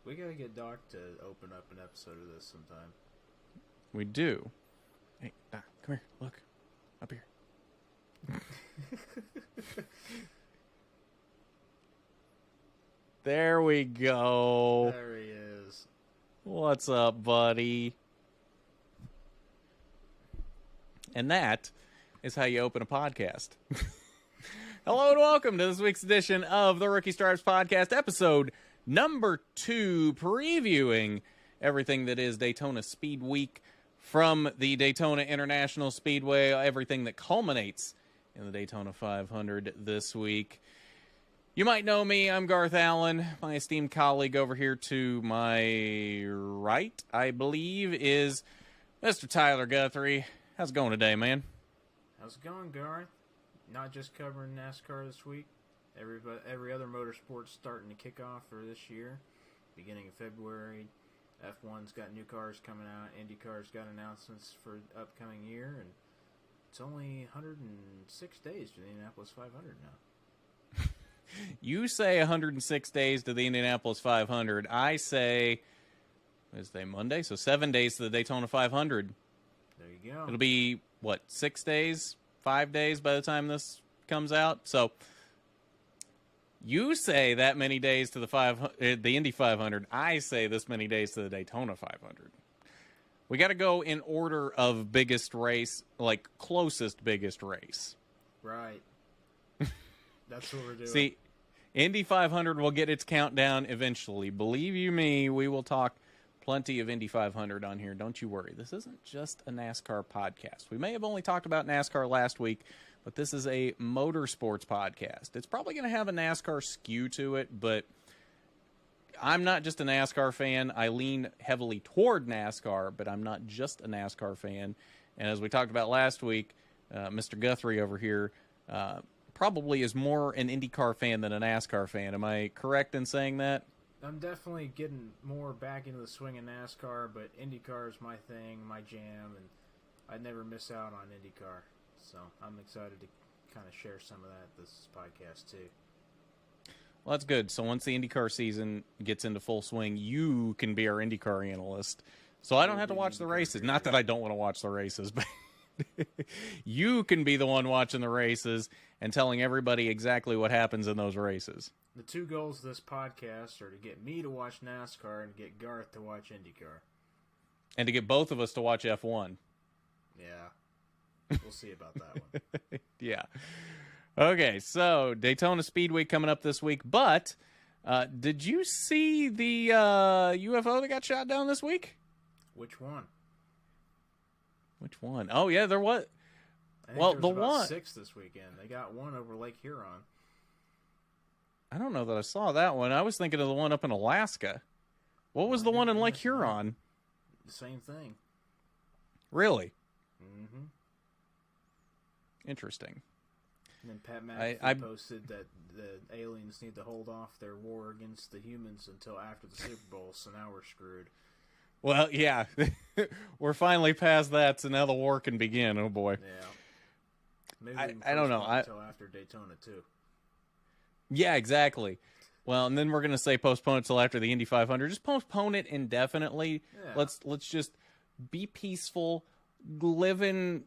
We gotta get Doc to open up an episode of this sometime. We do. Hey, Doc, come here. Look. Up here. There we go. There he is. What's up, buddy? And that is how you open a podcast. Hello and welcome to this week's edition of the Rookie Stripes Podcast, episode number 2, previewing everything that is Daytona Speed Week from the Daytona International Speedway, everything that culminates in the Daytona 500 this week. You might know me, I'm Garth Allan. My esteemed colleague over here to my right, I believe, is Mr. Tyler Guthrie. How's it going today, man? How's it going, Garth? Not just covering NASCAR this week. Every other motorsport's starting to kick off for this year. Beginning of February, F1's got new cars coming out. IndyCar's got announcements for the upcoming year, and it's only 106 days to the Indianapolis 500 now. You say 106 days to the Indianapolis 500. I say, Wednesday, Monday, so 7 days to the Daytona 500. There you go. It'll be, what, 6 days, 5 days by the time this comes out? So you say that many days to the Indy 500. I say this many days to the Daytona 500. We got to go in order of biggest race, like closest biggest race. Right. That's what we're doing. See, Indy 500 will get its countdown eventually. Believe you me, we will talk plenty of Indy 500 on here. Don't you worry. This isn't just a NASCAR podcast. We may have only talked about NASCAR last week, but this is a motorsports podcast. It's probably going to have a NASCAR skew to it, but I'm not just a NASCAR fan. I lean heavily toward NASCAR, but I'm not just a NASCAR fan. And as we talked about last week, Mr. Guthrie over here probably is more an IndyCar fan than a NASCAR fan. Am I correct in saying that? I'm definitely getting more back into the swing of NASCAR, but IndyCar is my thing, my jam, and I'd never miss out on IndyCar. So I'm excited to kind of share some of that this podcast too. Well, that's good. So once the IndyCar season gets into full swing, you can be our IndyCar analyst. So I don't have to watch the races. Not that I don't want to watch the races, but you can be the one watching the races and telling everybody exactly what happens in those races. The two goals of this podcast are to get me to watch NASCAR and get Garth to watch IndyCar. And to get both of us to watch F1. Yeah. We'll see about that one. Yeah. Okay, so Daytona Speed Week coming up this week. But did you see the UFO that got shot down this week? Which one? Which one? Oh, yeah, there was. I think well, there was the about one 6 this weekend. They got one over Lake Huron. I don't know that I saw that one. I was thinking of the one up in Alaska. What was the one in Lake Huron? The same thing. Really? Mm-hmm. Interesting. And then Pat McAfee posted that the aliens need to hold off their war against the humans until after the Super Bowl, so now we're screwed. Well, yeah. We're finally past that, so now the war can begin. Oh, boy. Yeah. Maybe I don't know. Until after Daytona, too. Yeah, exactly. Well, and then we're going to say postpone it till after the Indy 500. Just postpone it indefinitely. Yeah. Let's just be peaceful, live in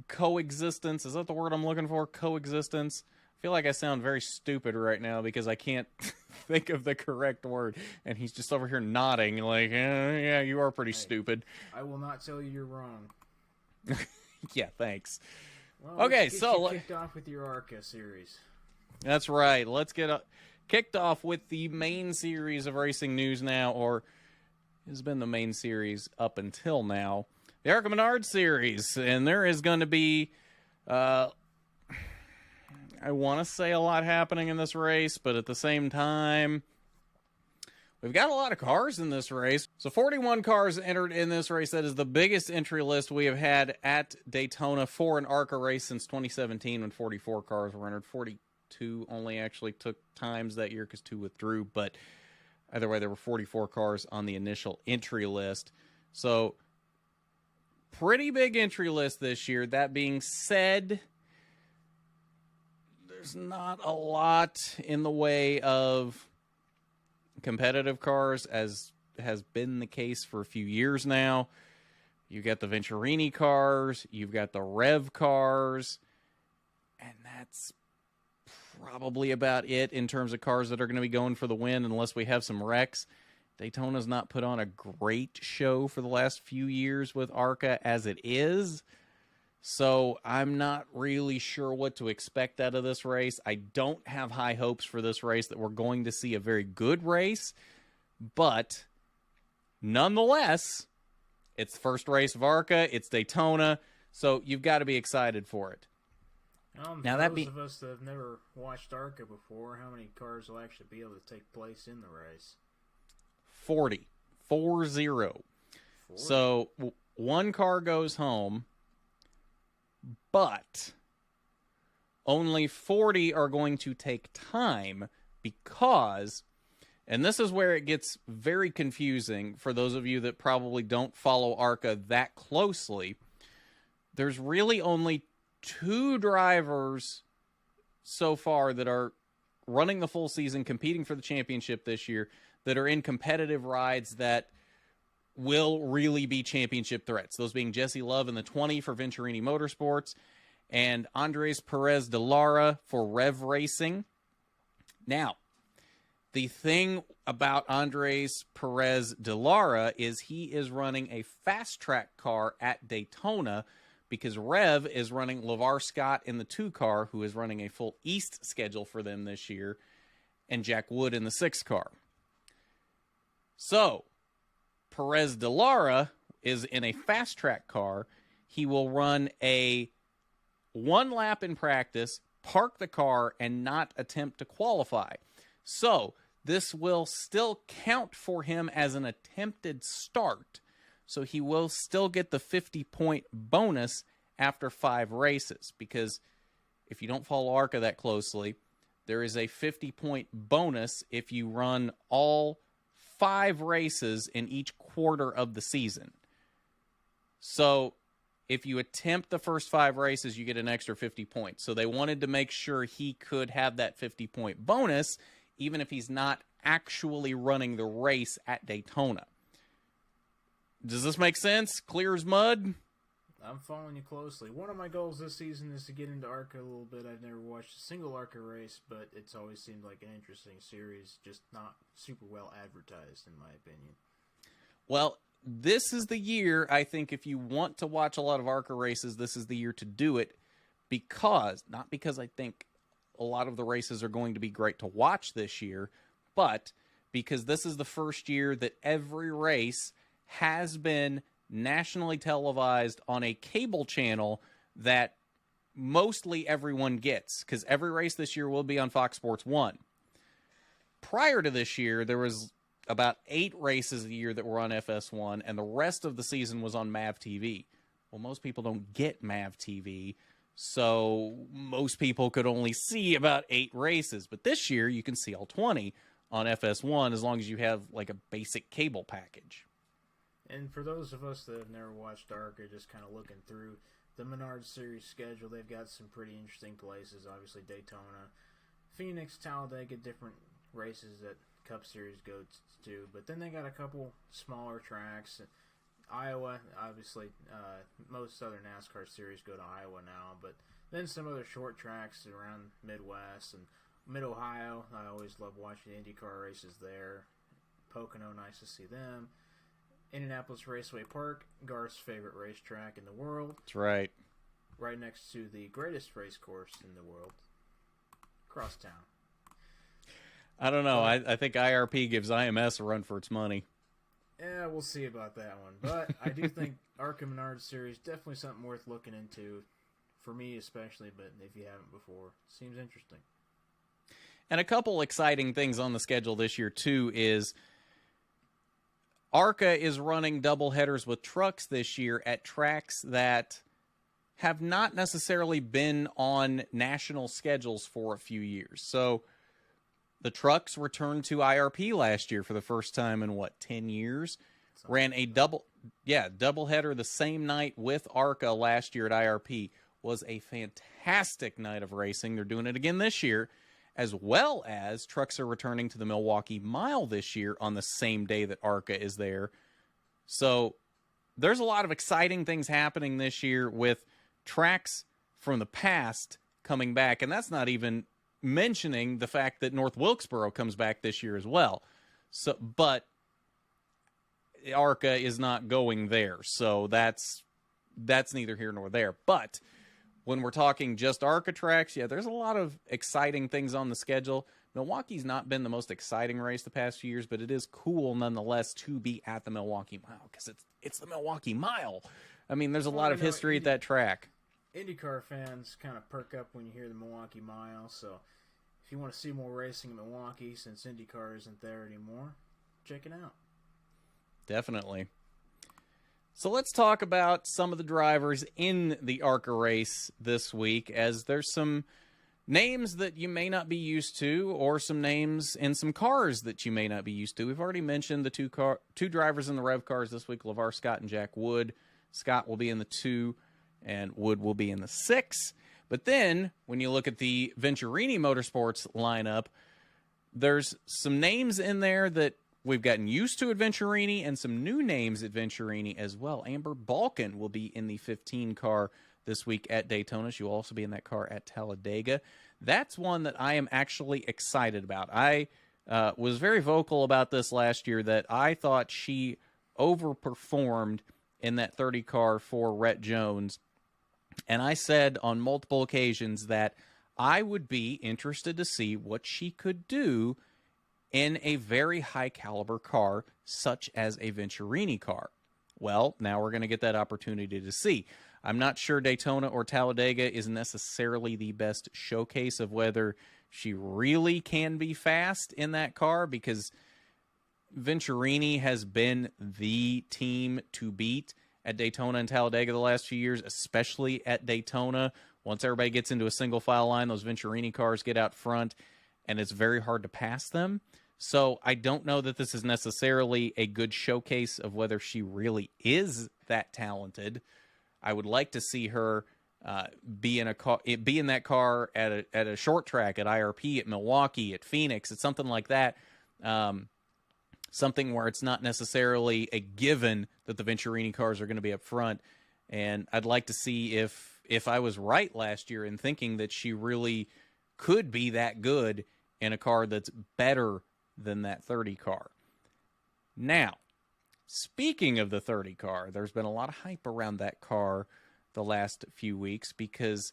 coexistence. Is that the word I'm looking for? Coexistence. I feel like I sound very stupid right now because I can't think of the correct word. And he's just over here nodding like, yeah, you are pretty stupid. I will not tell you you're wrong. Yeah, thanks. Well, okay, let's get so you kicked off with your ARCA series. That's right. Let's get kicked off with the main series of racing news now, or has been the main series up until now, the ARCA Menard series. And there is going to be, I want to say a lot happening in this race, but at the same time, we've got a lot of cars in this race. So 41 cars entered in this race. That is the biggest entry list we have had at Daytona for an ARCA race since 2017 when 44 cars were entered. 42 only actually took times that year because 2 withdrew. But either way, there were 44 cars on the initial entry list. So pretty big entry list this year. That being said, there's not a lot in the way of competitive cars, as has been the case for a few years now. You've got the Venturini cars, you've got the Rev cars, and that's probably about it in terms of cars that are going to be going for the win unless we have some wrecks. Daytona's not put on a great show for the last few years with ARCA as it is, so I'm not really sure what to expect out of this race. I don't have high hopes for this race that we're going to see a very good race, but nonetheless, it's the first race of ARCA, it's Daytona, so you've got to be excited for it. Now, for those of us that have never watched ARCA before, how many cars will actually be able to take place in the race? 40. 40. So one car goes home, but only 40 are going to take time because, and this is where it gets very confusing for those of you that probably don't follow ARCA that closely, there's really only 2 drivers so far that are running the full season, competing for the championship this year, that are in competitive rides that will really be championship threats. Those being Jesse Love in the 20 for Venturini Motorsports and Andres Perez de Lara for Rev Racing. Now, the thing about Andres Perez de Lara is he is running a fast track car at Daytona because Rev is running LeVar Scott in the 2 car, who is running a full East schedule for them this year, and Jack Wood in the 6 car. So, Perez de Lara is in a fast track car. He will run a 1 lap in practice, park the car, and not attempt to qualify. So, this will still count for him as an attempted start. So, he will still get the 50-point bonus after 5 races. Because if you don't follow ARCA that closely, there is a 50-point bonus if you run all 5 races in each quarter of the season. So if you attempt the first 5 races, you get an extra 50 points. So they wanted to make sure he could have that 50-point bonus, even if he's not actually running the race at Daytona. Does this make sense? Clear as mud? I'm following you closely. One of my goals this season is to get into ARCA a little bit. I've never watched a single ARCA race, but it's always seemed like an interesting series, just not super well advertised, in my opinion. Well, this is the year, I think, if you want to watch a lot of ARCA races, this is the year to do it, because, not because I think a lot of the races are going to be great to watch this year, but because this is the first year that every race has been nationally televised on a cable channel that mostly everyone gets, because every race this year will be on Fox Sports 1. Prior to this year, there was about 8 races a year that were on FS1, and the rest of the season was on MAV TV. Well, most people don't get MAV TV, so most people could only see about 8 races. But this year, you can see all 20 on FS1 as long as you have like a basic cable package. And for those of us that have never watched ARCA, just kind of looking through the Menard Series schedule, they've got some pretty interesting places. Obviously, Daytona, Phoenix, Talladega, different races that Cup Series goes to. But then they got a couple smaller tracks. Iowa, obviously, most Southern NASCAR series go to Iowa now. But then some other short tracks around Midwest and Mid-Ohio. I always love watching IndyCar races there. Pocono, nice to see them. Indianapolis Raceway Park, Garth's favorite racetrack in the world. That's right. Right next to the greatest race course in the world, Crosstown. I don't know. I think IRP gives IMS a run for its money. Yeah, we'll see about that one. But I do think ARCA Menard Series, definitely something worth looking into, for me especially, but if you haven't before. Seems interesting. And a couple exciting things on the schedule this year, too, is ARCA is running double headers with trucks this year at tracks that have not necessarily been on national schedules for a few years. So the trucks returned to IRP last year for the first time in, 10 years? Ran a double header the same night with ARCA last year at IRP. Was a fantastic night of racing. They're doing it again this year. as well as trucks are returning to the Milwaukee Mile this year on the same day that ARCA is there. So there's a lot of exciting things happening this year with tracks from the past coming back, and that's not even mentioning the fact that North Wilkesboro comes back this year as well. So, but ARCA is not going there, so that's neither here nor there. But when we're talking just ARCA tracks, yeah, there's a lot of exciting things on the schedule. Milwaukee's not been the most exciting race the past few years, but it is cool nonetheless to be at the Milwaukee Mile because it's the Milwaukee Mile. I mean, there's a lot of history at that track. IndyCar fans kind of perk up when you hear the Milwaukee Mile, so if you want to see more racing in Milwaukee since IndyCar isn't there anymore, check it out. Definitely. So let's talk about some of the drivers in the ARCA race this week, as there's some names that you may not be used to, or some names in some cars that you may not be used to. We've already mentioned the two drivers in the Rev cars this week, LeVar Scott and Jack Wood. Scott will be in the 2, and Wood will be in the 6. But then, when you look at the Venturini Motorsports lineup, there's some names in there that we've gotten used to at Venturini, and some new names at Venturini as well. Amber Balkan will be in the 15 car this week at Daytona. She will also be in that car at Talladega. That's one that I am actually excited about. I was very vocal about this last year, that I thought she overperformed in that 30 car for Rhett Jones. And I said on multiple occasions that I would be interested to see what she could do in a very high caliber car, such as a Venturini car. Well, now we're going to get that opportunity to see. I'm not sure Daytona or Talladega is necessarily the best showcase of whether she really can be fast in that car, because Venturini has been the team to beat at Daytona and Talladega the last few years, especially at Daytona. Once everybody gets into a single file line, those Venturini cars get out front, and it's very hard to pass them. So I don't know that this is necessarily a good showcase of whether she really is that talented. I would like to see her be in that car at a short track, at IRP, at Milwaukee, at Phoenix, at something like that. Something where it's not necessarily a given that the Venturini cars are going to be up front. And I'd like to see if I was right last year in thinking that she really could be that good in a car that's better than that 30 car. Now, speaking of the 30 car, there's been a lot of hype around that car the last few weeks, because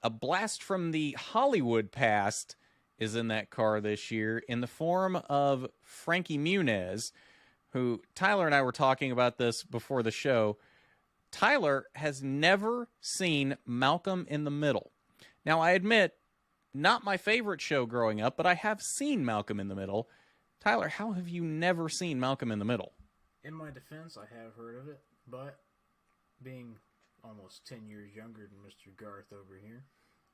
a blast from the Hollywood past is in that car this year in the form of Frankie Muniz, who Tyler and I were talking about this before the show. Tyler has never seen Malcolm in the Middle. Now, I admit, not my favorite show growing up, but I have seen Malcolm in the Middle. Tyler, how have you never seen Malcolm in the Middle? In my defense, I have heard of it, but being almost 10 years younger than Mr. Garth over here,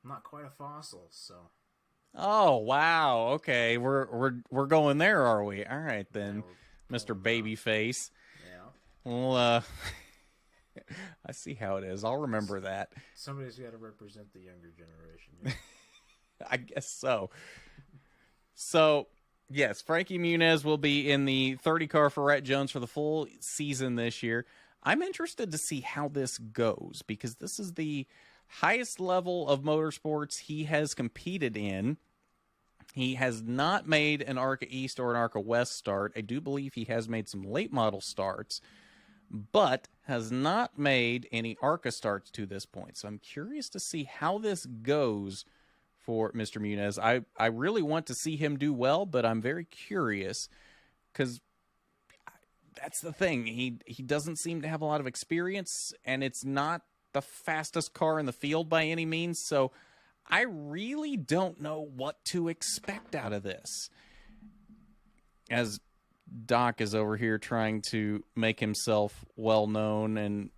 I'm not quite a fossil, so. Oh, wow. Okay, we're going there, are we? All right then, Yeah, Mr. Babyface. Yeah. Well, I see how it is. I'll remember that. Somebody's got to represent the younger generation. I guess so. So, yes, Frankie Muniz will be in the 30 car for Rhett Jones for the full season this year. I'm interested to see how this goes, because this is the highest level of motorsports he has competed in. He has not made an ARCA East or an ARCA West start. I do believe he has made some late model starts, but has not made any ARCA starts to this point. So I'm curious to see how this goes for Mr. Muniz. I really want to see him do well, but I'm very curious, because that's the thing. He doesn't seem to have a lot of experience, and it's not the fastest car in the field by any means, so I really don't know what to expect out of this. As Doc is over here trying to make himself well known and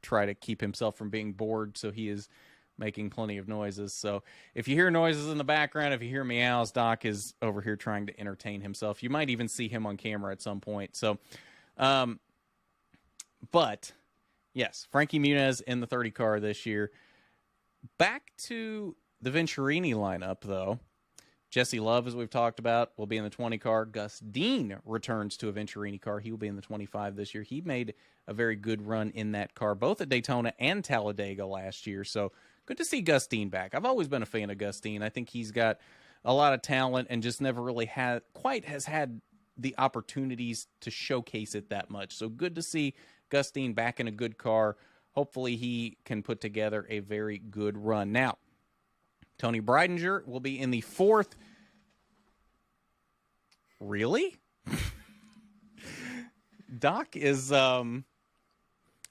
try to keep himself from being bored, so he is making plenty of noises. So if you hear noises in the background, if you hear meows, Doc is over here trying to entertain himself. You might even see him on camera at some point. So, but yes, Frankie Muniz in the 30 car this year. Back to the Venturini lineup, though, Jesse Love, as we've talked about, will be in the 20 car. Gus Dean returns to a Venturini car. He will be in the 25 this year. He made a very good run in that car, both at Daytona and Talladega last year. So good to see Gus Dean back. I've always been a fan of Gus Dean. I think he's got a lot of talent and just never really has had the opportunities to showcase it that much. So good to see Gus Dean back in a good car. Hopefully he can put together a very good run. Now, Tony Breidinger will be in the 4th. Really? Doc is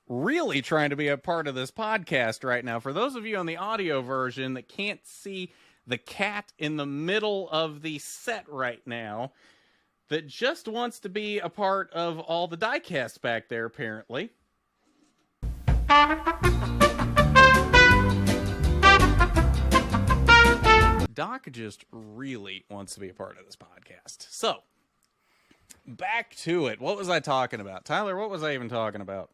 really trying to be a part of this podcast right now. For those of you on the audio version that can't see the cat in the middle of the set right now, that just wants to be a part of all the diecasts back there, apparently. Doc just really wants to be a part of this podcast. So, back to it. What was I talking about? Tyler, what was I even talking about?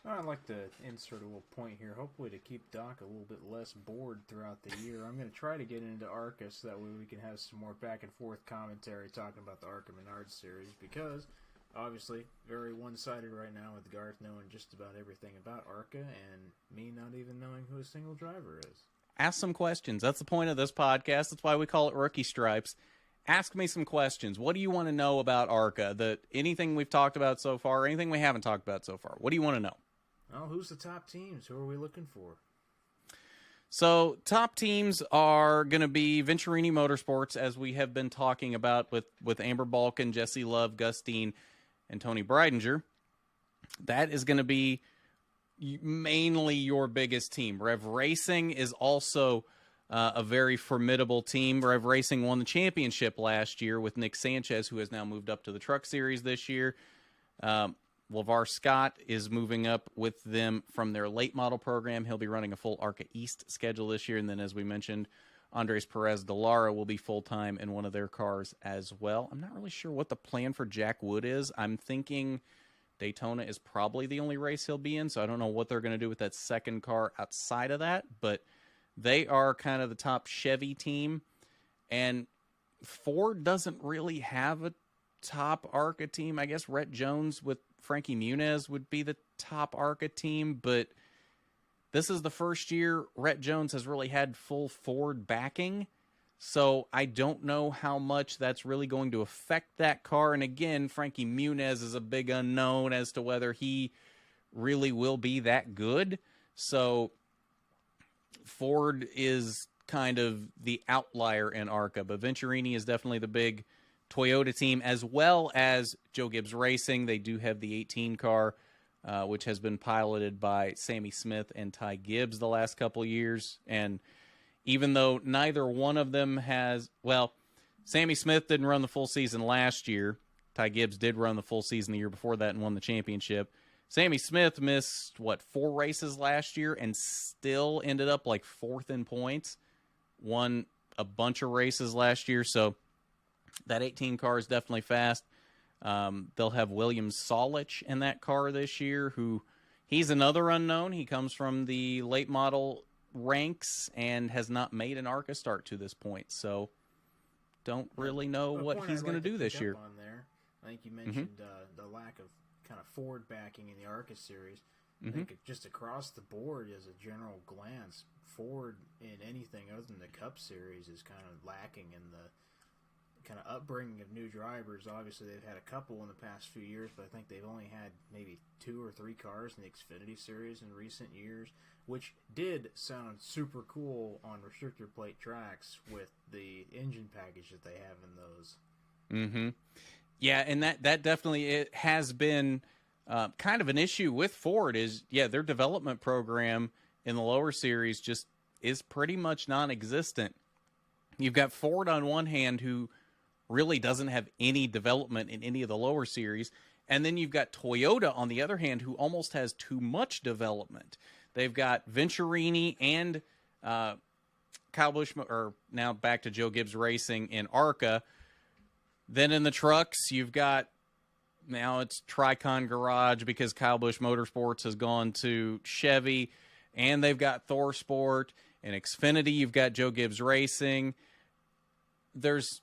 I'd like to insert a little point here, hopefully to keep Doc a little bit less bored throughout the year. I'm going to try to get into ARCA so that way we can have some more back and forth commentary talking about the ARCA Menard series, because obviously very one-sided right now with Garth knowing just about everything about ARCA and me not even knowing who a single driver is. Ask some questions. That's the point of this podcast. That's why we call it Rookie Stripes. Ask me some questions. What do you want to know about ARCA? Anything we've talked about so far, or anything we haven't talked about so far? What do you want to know? Well, who's the top teams? Who are we looking for? So, top teams are going to be Venturini Motorsports, as we have been talking about with Amber Balkin, Jesse Love, Gus Dean, and Tony Breidinger. That is going to be mainly your biggest team. Rev Racing is also a very formidable team. Rev Racing won the championship last year with Nick Sanchez, who has now moved up to the Truck Series this year. LeVar Scott is moving up with them from their late model program. He'll be running a full ARCA East schedule this year. And then, as we mentioned, Andres Perez de Lara will be full-time in one of their cars as well. I'm not really sure what the plan for Jack Wood is. I'm thinking Daytona is probably the only race he'll be in, so I don't know what they're going to do with that second car outside of that. But they are kind of the top Chevy team. And Ford doesn't really have a top ARCA team. I guess Rhett Jones with Frankie Muniz would be the top ARCA team, but this is the first year Rhett Jones has really had full Ford backing, so I don't know how much that's really going to affect that car. And again, Frankie Muniz is a big unknown as to whether he really will be that good. So Ford is kind of the outlier in ARCA, but Venturini is definitely the big Toyota team, as well as Joe Gibbs Racing. They do have the 18 car, which has been piloted by Sammy Smith and Ty Gibbs the last couple of years. And even though neither one of them has, well, Sammy Smith didn't run the full season last year. Ty Gibbs did run the full season the year before that and won the championship. Sammy Smith missed, 4 races last year and still ended up like 4th in points. Won a bunch of races last year, so that 18 car is definitely fast. They'll have William Solich in that car this year, he's another unknown. He comes from the late model ranks and has not made an ARCA start to this point, so don't really know what he's going to do this year. On there, I think you mentioned the lack of kind of Ford backing in the ARCA series. I think just across the board, as a general glance, Ford in anything other than the Cup Series is kind of lacking in the kind of upbringing of new drivers. Obviously, they've had a couple in the past few years, but I think they've only had maybe 2 or 3 cars in the Xfinity Series in recent years, which did sound super cool on restrictor plate tracks with the engine package that they have in those. Mm-hmm. Yeah, and that definitely it has been kind of an issue with Ford is, their development program in the lower series just is pretty much non-existent. You've got Ford on one hand, who really doesn't have any development in any of the lower series. And then you've got Toyota, on the other hand, who almost has too much development. They've got Venturini and Kyle Busch, or now back to Joe Gibbs Racing in ARCA. Then in the trucks, you've got, now it's Tricon Garage because Kyle Busch Motorsports has gone to Chevy, and they've got Thor Sport, In Xfinity, you've got Joe Gibbs Racing. There's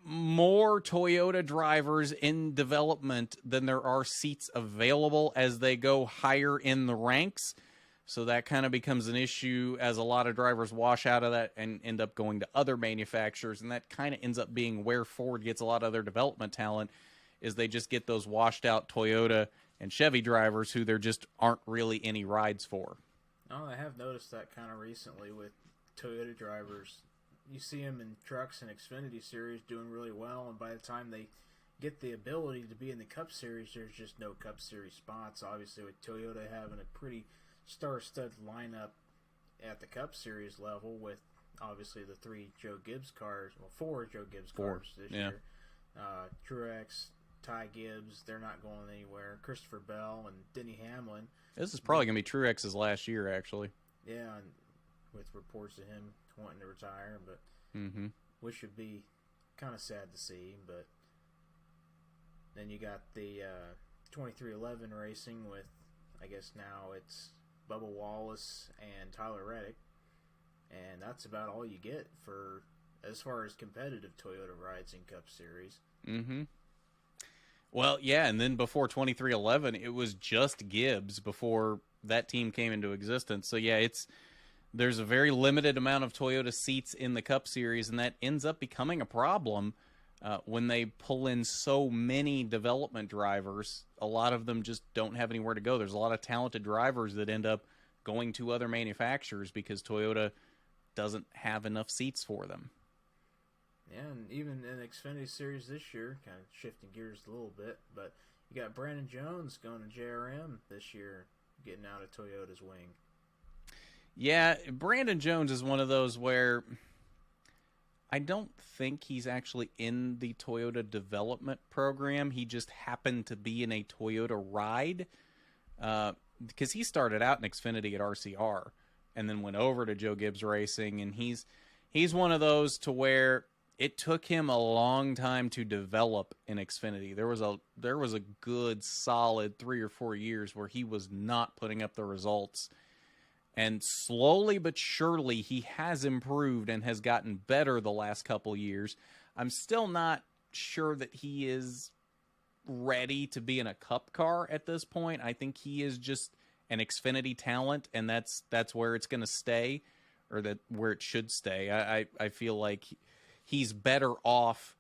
more Toyota drivers in development than there are seats available as they go higher in the ranks. So that kind of becomes an issue as a lot of drivers wash out of that and end up going to other manufacturers. And that kind of ends up being where Ford gets a lot of their development talent, is they just get those washed out Toyota and Chevy drivers who there just aren't really any rides for. Oh, I have noticed that kind of recently with Toyota drivers. You see them in trucks and Xfinity Series doing really well, and by the time they get the ability to be in the Cup Series, there's just no Cup Series spots. Obviously, with Toyota having a pretty star-studded lineup at the Cup Series level, with obviously the 4 Joe Gibbs cars this year. Truex, Ty Gibbs, they're not going anywhere. Christopher Bell and Denny Hamlin. This is probably going to be Truex's last year, actually. Yeah, and with reports of him wanting to retire, but which would be kind of sad to see. But then you got the 2311 racing with, I guess now it's Bubba Wallace and Tyler Reddick, and that's about all you get for as far as competitive Toyota rides in Cup Series. Well, yeah, and then before 2311, it was just Gibbs before that team came into existence. So yeah, there's a very limited amount of Toyota seats in the Cup Series, and that ends up becoming a problem when they pull in so many development drivers. A lot of them just don't have anywhere to go. There's a lot of talented drivers that end up going to other manufacturers because Toyota doesn't have enough seats for them. Yeah, and even in the Xfinity Series this year, kind of shifting gears a little bit, but you got Brandon Jones going to JRM this year, getting out of Toyota's wing. Yeah, Brandon Jones is one of those where I don't think he's actually in the Toyota development program. He just happened to be in a Toyota ride because he started out in Xfinity at RCR and then went over to Joe Gibbs Racing, and he's one of those to where it took him a long time to develop in Xfinity. There was a good solid 3 or 4 years where he was not putting up the results. And slowly but surely, he has improved and has gotten better the last couple years. I'm still not sure that he is ready to be in a Cup car at this point. I think he is just an Xfinity talent, and that's where it's going to stay, or where it should stay. I feel like he's better off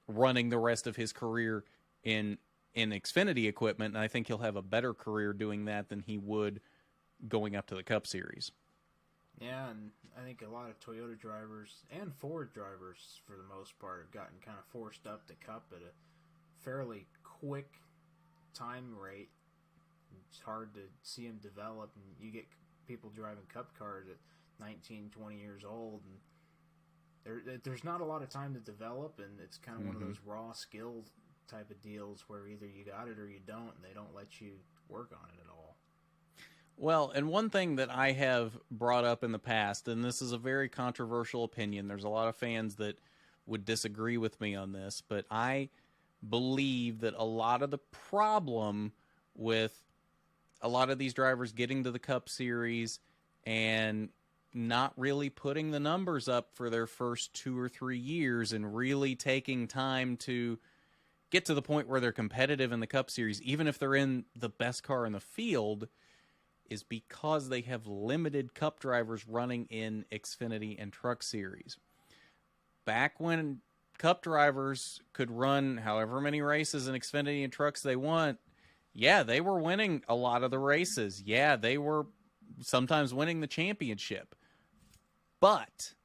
running the rest of his career in Xfinity equipment, and I think he'll have a better career doing that than he would going up to the Cup Series. Yeah, and I think a lot of Toyota drivers and Ford drivers, for the most part, have gotten kind of forced up to Cup at a fairly quick time rate. It's hard to see them develop, and you get people driving Cup cars at 19, 20 years old, and there's not a lot of time to develop, and it's kind of one of those raw skill type of deals where either you got it or you don't, and they don't let you work on it at all. Well, and one thing that I have brought up in the past, and this is a very controversial opinion, there's a lot of fans that would disagree with me on this, but I believe that a lot of the problem with a lot of these drivers getting to the Cup Series and not really putting the numbers up for their first 2 or 3 years and really taking time to get to the point where they're competitive in the Cup Series, even if they're in the best car in the field, is because they have limited Cup drivers running in Xfinity and Truck Series. Back when Cup drivers could run however many races in Xfinity and Trucks they want, yeah, they were winning a lot of the races. Yeah, they were sometimes winning the championship. But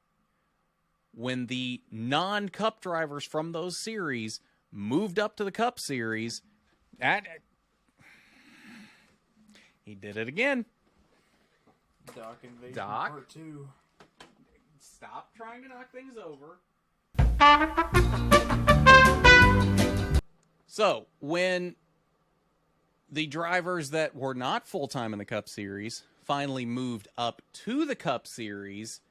when the non-Cup drivers from those series moved up to the Cup Series, he did it again. Doc Invasion Doc? Part 2. Stop trying to knock things over. So, when the drivers that were not full-time in the Cup Series finally moved up to the Cup Series,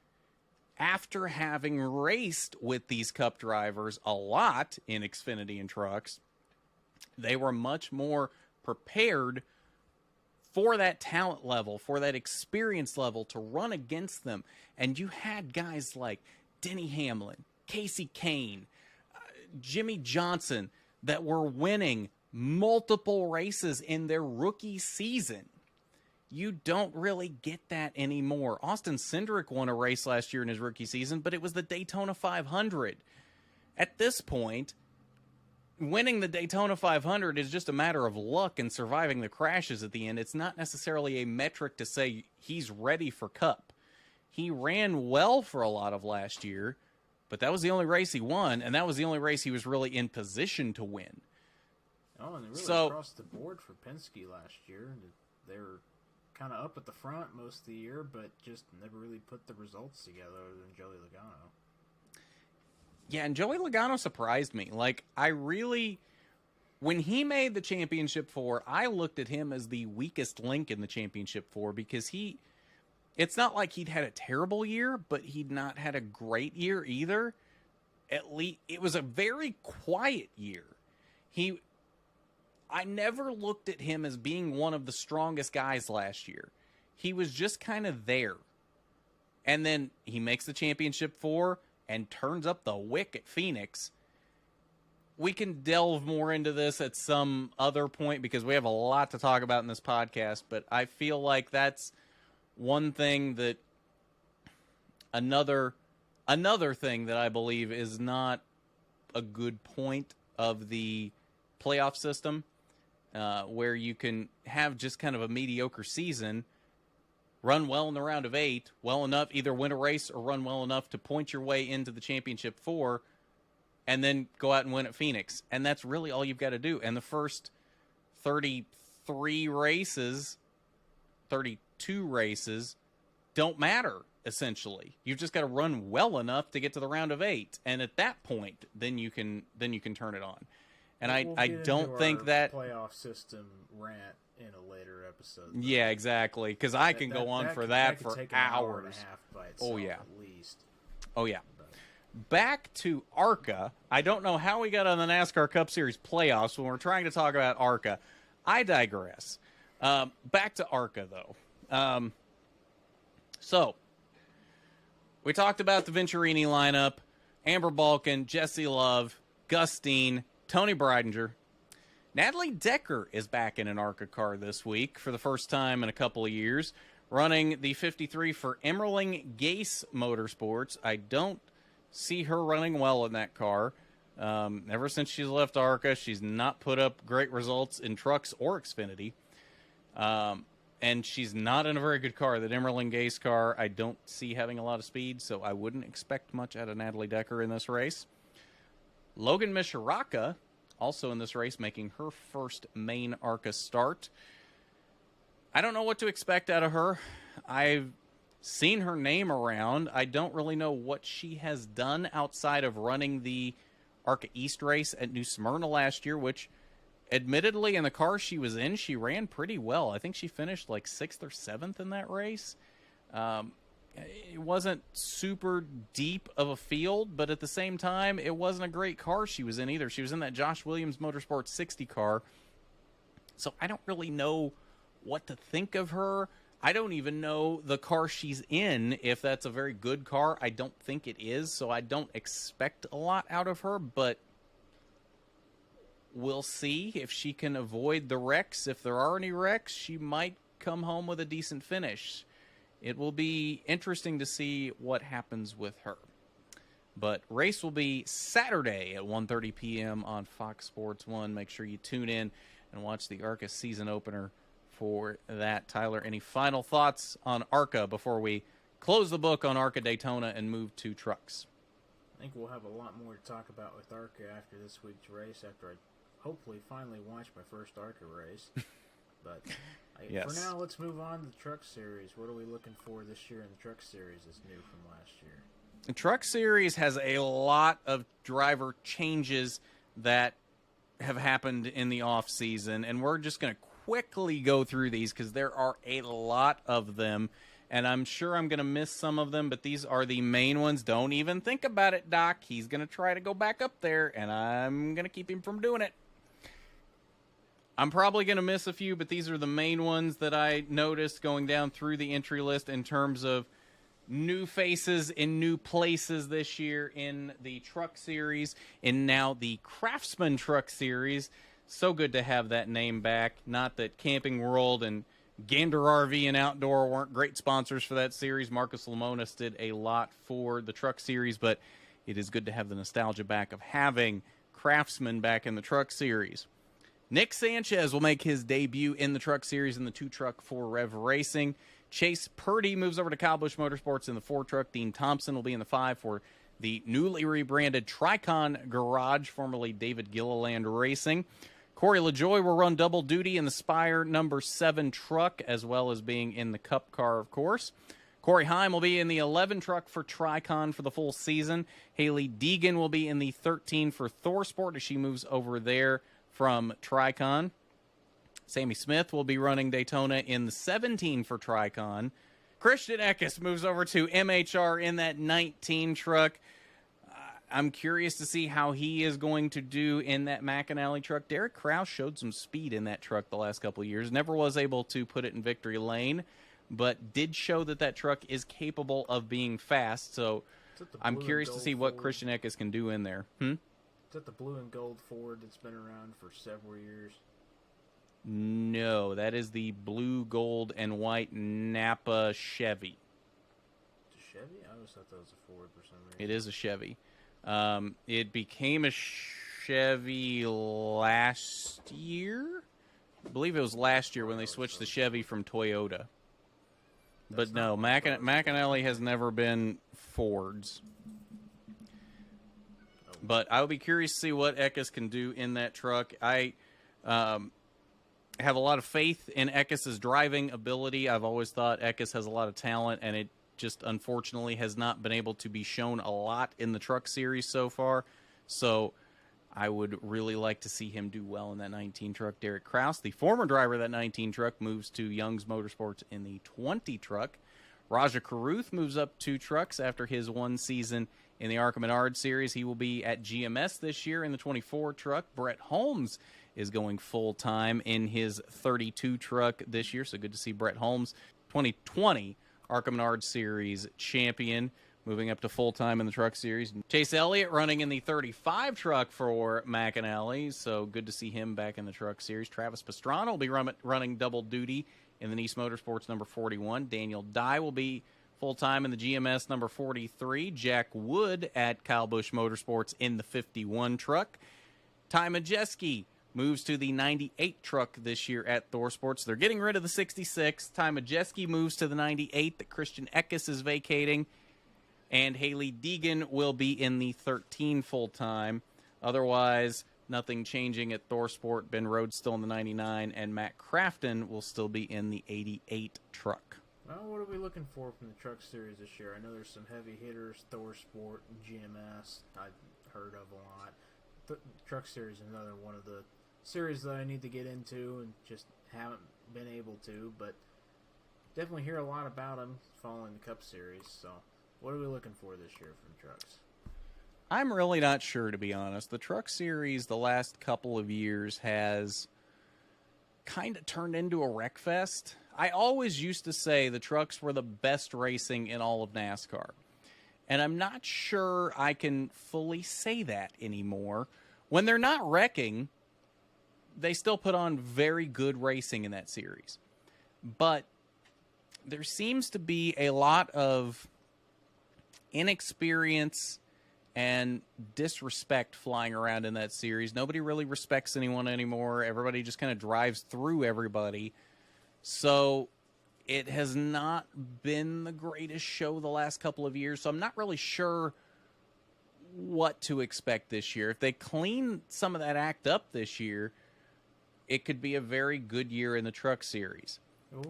after having raced with these Cup drivers a lot in Xfinity and Trucks, they were much more prepared for that talent level, for that experience level to run against them. And you had guys like Denny Hamlin, Casey Kane, Jimmy Johnson that were winning multiple races in their rookie season. You don't really get that anymore. Austin Cindric won a race last year in his rookie season, but it was the Daytona 500. At this point, winning the Daytona 500 is just a matter of luck and surviving the crashes at the end. It's not necessarily a metric to say he's ready for Cup. He ran well for a lot of last year, but that was the only race he won, and that was the only race he was really in position to win. Oh, and really across the board for Penske last year. They were kind of up at the front most of the year, but just never really put the results together other than Joey Logano. Yeah, and Joey Logano surprised me. Like, when he made the championship four, I looked at him as the weakest link in the championship four because it's not like he'd had a terrible year, but he'd not had a great year either. At least it was a very quiet year. I never looked at him as being one of the strongest guys last year. He was just kind of there. And then he makes the championship four and turns up the wick at Phoenix. We can delve more into this at some other point because we have a lot to talk about in this podcast, but I feel like that's one thing that another thing that I believe is not a good point of the playoff system, where you can have just kind of a mediocre season, run well in the round of 8, well enough, either win a race or run well enough to point your way into the championship 4, and then go out and win at Phoenix. And that's really all you've got to do. And the first 32 races don't matter, essentially. You've just got to run well enough to get to the round of 8. And at that point, then you can turn it on. And I don't think that playoff system rant in a later episode. Though. Yeah, exactly. Because I can go on for that for take hours. An hour and a half by itself, oh yeah, at least. Oh yeah. Back to ARCA. I don't know how we got on the NASCAR Cup Series playoffs when we're trying to talk about ARCA. I digress. Back to ARCA though. So we talked about the Venturini lineup: Amber Balkin, Jesse Love, Gus Dean, Tony Breidinger. Natalie Decker is back in an ARCA car this week for the first time in a couple of years, running the 53 for Emmerling Gase Motorsports. I don't see her running well in that car. Ever since she's left ARCA, she's not put up great results in trucks or Xfinity. And she's not in a very good car. That Emmerling Gase car, I don't see having a lot of speed, so I wouldn't expect much out of Natalie Decker in this race. Logan Mishiraka, also in this race, making her first main ARCA start. I don't know what to expect out of her. I've seen her name around. I don't really know what she has done outside of running the ARCA East race at New Smyrna last year, which admittedly in the car she was in, she ran pretty well. I think she finished like 6th or 7th in that race. It wasn't super deep of a field, but at the same time, it wasn't a great car she was in either. She was in that Josh Williams Motorsports 60 car. So I don't really know what to think of her. I don't even know the car she's in, if that's a very good car. I don't think it is, so I don't expect a lot out of her, but we'll see if she can avoid the wrecks. If there are any wrecks, she might come home with a decent finish. It will be interesting to see what happens with her. But race will be Saturday at 1:30 p.m. on Fox Sports 1. Make sure you tune in and watch the ARCA season opener for that. Tyler, any final thoughts on ARCA before we close the book on ARCA Daytona and move to trucks? I think we'll have a lot more to talk about with ARCA after this week's race, after I hopefully finally watch my first ARCA race. But yes. For now, let's move on to the Truck Series. What are we looking for this year in the Truck Series that's new from last year? The Truck Series has a lot of driver changes that have happened in the off-season, and we're just going to quickly go through these because there are a lot of them, and I'm sure I'm going to miss some of them, but these are the main ones. Don't even think about it, Doc. He's going to try to go back up there, and I'm going to keep him from doing it. I'm probably going to miss a few, but these are the main ones that I noticed going down through the entry list in terms of new faces in new places this year in the Truck Series, and now the Craftsman Truck Series. So good to have that name back. Not that Camping World and Gander RV and Outdoor weren't great sponsors for that series. Marcus Lemonis did a lot for the Truck Series, but it is good to have the nostalgia back of having Craftsman back in the Truck Series. Nick Sanchez will make his debut in the Truck Series in the 2-truck for Rev Racing. Chase Purdy moves over to Kyle Busch Motorsports in the 4-truck. Dean Thompson will be in the 5 for the newly rebranded Tricon Garage, formerly David Gilliland Racing. Corey LaJoy will run double duty in the Spire number 7 truck, as well as being in the Cup car, of course. Corey Heim will be in the 11 truck for Tricon for the full season. Haley Deegan will be in the 13 for ThorSport as she moves over there from Tricon. Sammy Smith will be running Daytona in the 17 for Tricon. Christian Eckes moves over to MHR in that 19 truck. I'm curious to see how he is going to do in that McAnally truck. Derek Kraus showed some speed in that truck the last couple of years. Never was able to put it in victory lane, but did show that that truck is capable of being fast. So I'm curious to see what Christian Eckes can do in there. Is that the blue and gold Ford that's been around for several years? No, that is the blue, gold, and white Napa Chevy. It's a Chevy? I always thought that was a Ford for some reason. It is a Chevy. It became a Chevy last year. I believe it was last year when they switched the Chevy from Toyota. But no, McAnally has never been Fords. But I'll be curious to see what Eckes can do in that truck. I have a lot of faith in Eckes' driving ability. I've always thought Eckes has a lot of talent, and it just unfortunately has not been able to be shown a lot in the Truck Series so far. So I would really like to see him do well in that 19 truck. Derek Kraus, the former driver of that 19 truck, moves to Young's Motorsports in the 20 truck. Raja Caruth moves up 2 trucks after his 1 season in the ARCA Menard Series. He will be at GMS this year in the 24 truck. Brett Holmes is going full-time in his 32 truck this year, so good to see Brett Holmes, 2020 ARCA Menard Series champion, moving up to full-time in the Truck Series. Chase Elliott running in the 35 truck for McAnally, so good to see him back in the Truck Series. Travis Pastrana will be running double duty in the Nice Motorsports number 41. Daniel Dye will be full-time in the GMS number 43. Jack Wood at Kyle Busch Motorsports in the 51 truck. Ty Majeski moves to the 98 truck this year at ThorSports. They're getting rid of the 66. Ty Majeski moves to the 98 that Christian Eckes is vacating. And Haley Deegan will be in the 13 full-time. Otherwise, nothing changing at ThorSport. Ben Rhodes still in the 99, and Matt Crafton will still be in the 88 truck. Well, what are we looking for from the Truck Series this year? I know there's some heavy hitters, ThorSport and GMS, I've heard of a lot. The Truck Series is another one of the series that I need to get into and just haven't been able to, but definitely hear a lot about them following the Cup Series. So what are we looking for this year from trucks? I'm really not sure, to be honest. The Truck Series the last couple of years has kind of turned into a wreck fest. I always used to say the trucks were the best racing in all of NASCAR. And I'm not sure I can fully say that anymore. When they're not wrecking, they still put on very good racing in that series. But there seems to be a lot of inexperience and disrespect flying around in that series. Nobody really respects anyone anymore. Everybody just kind of drives through everybody. So it has not been the greatest show the last couple of years. So I'm not really sure what to expect this year. If they clean some of that act up this year, it could be a very good year in the Truck Series.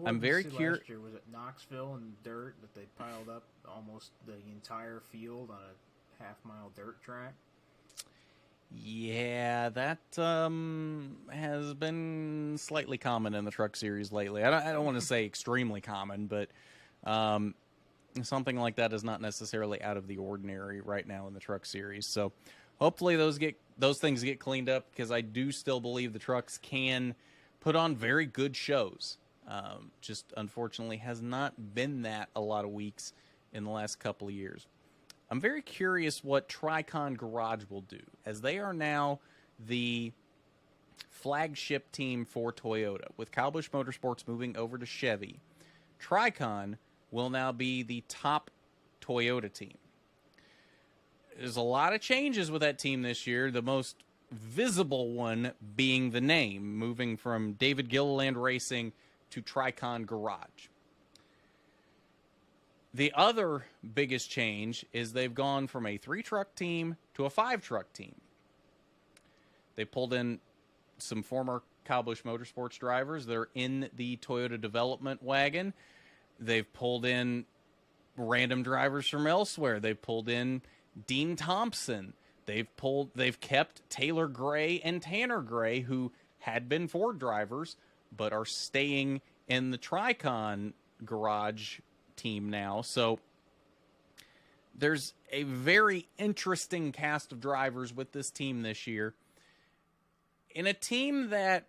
I'm very curious. Last year, was it Knoxville and dirt that they piled up almost the entire field on a half-mile dirt track? Yeah, that has been slightly common in the Truck Series lately. I don't want to say extremely common, but something like that is not necessarily out of the ordinary right now in the Truck Series. So hopefully those things get cleaned up, because I do still believe the trucks can put on very good shows. Just unfortunately has not been that a lot of weeks in the last couple of years. I'm very curious what Tricon Garage will do, as they are now the flagship team for Toyota. With Kyle Busch Motorsports moving over to Chevy, Tricon will now be the top Toyota team. There's a lot of changes with that team this year, the most visible one being the name, moving from David Gilliland Racing to Tricon Garage. The other biggest change is they've gone from a 3-truck team to a 5-truck team. They pulled in some former Kyle Busch Motorsports drivers. They're in the Toyota development wagon. They've pulled in random drivers from elsewhere. They've pulled in Dean Thompson. They've kept Taylor Gray and Tanner Gray, who had been Ford drivers, but are staying in the Tricon Garage team now. So there's a very interesting cast of drivers with this team this year. In a team that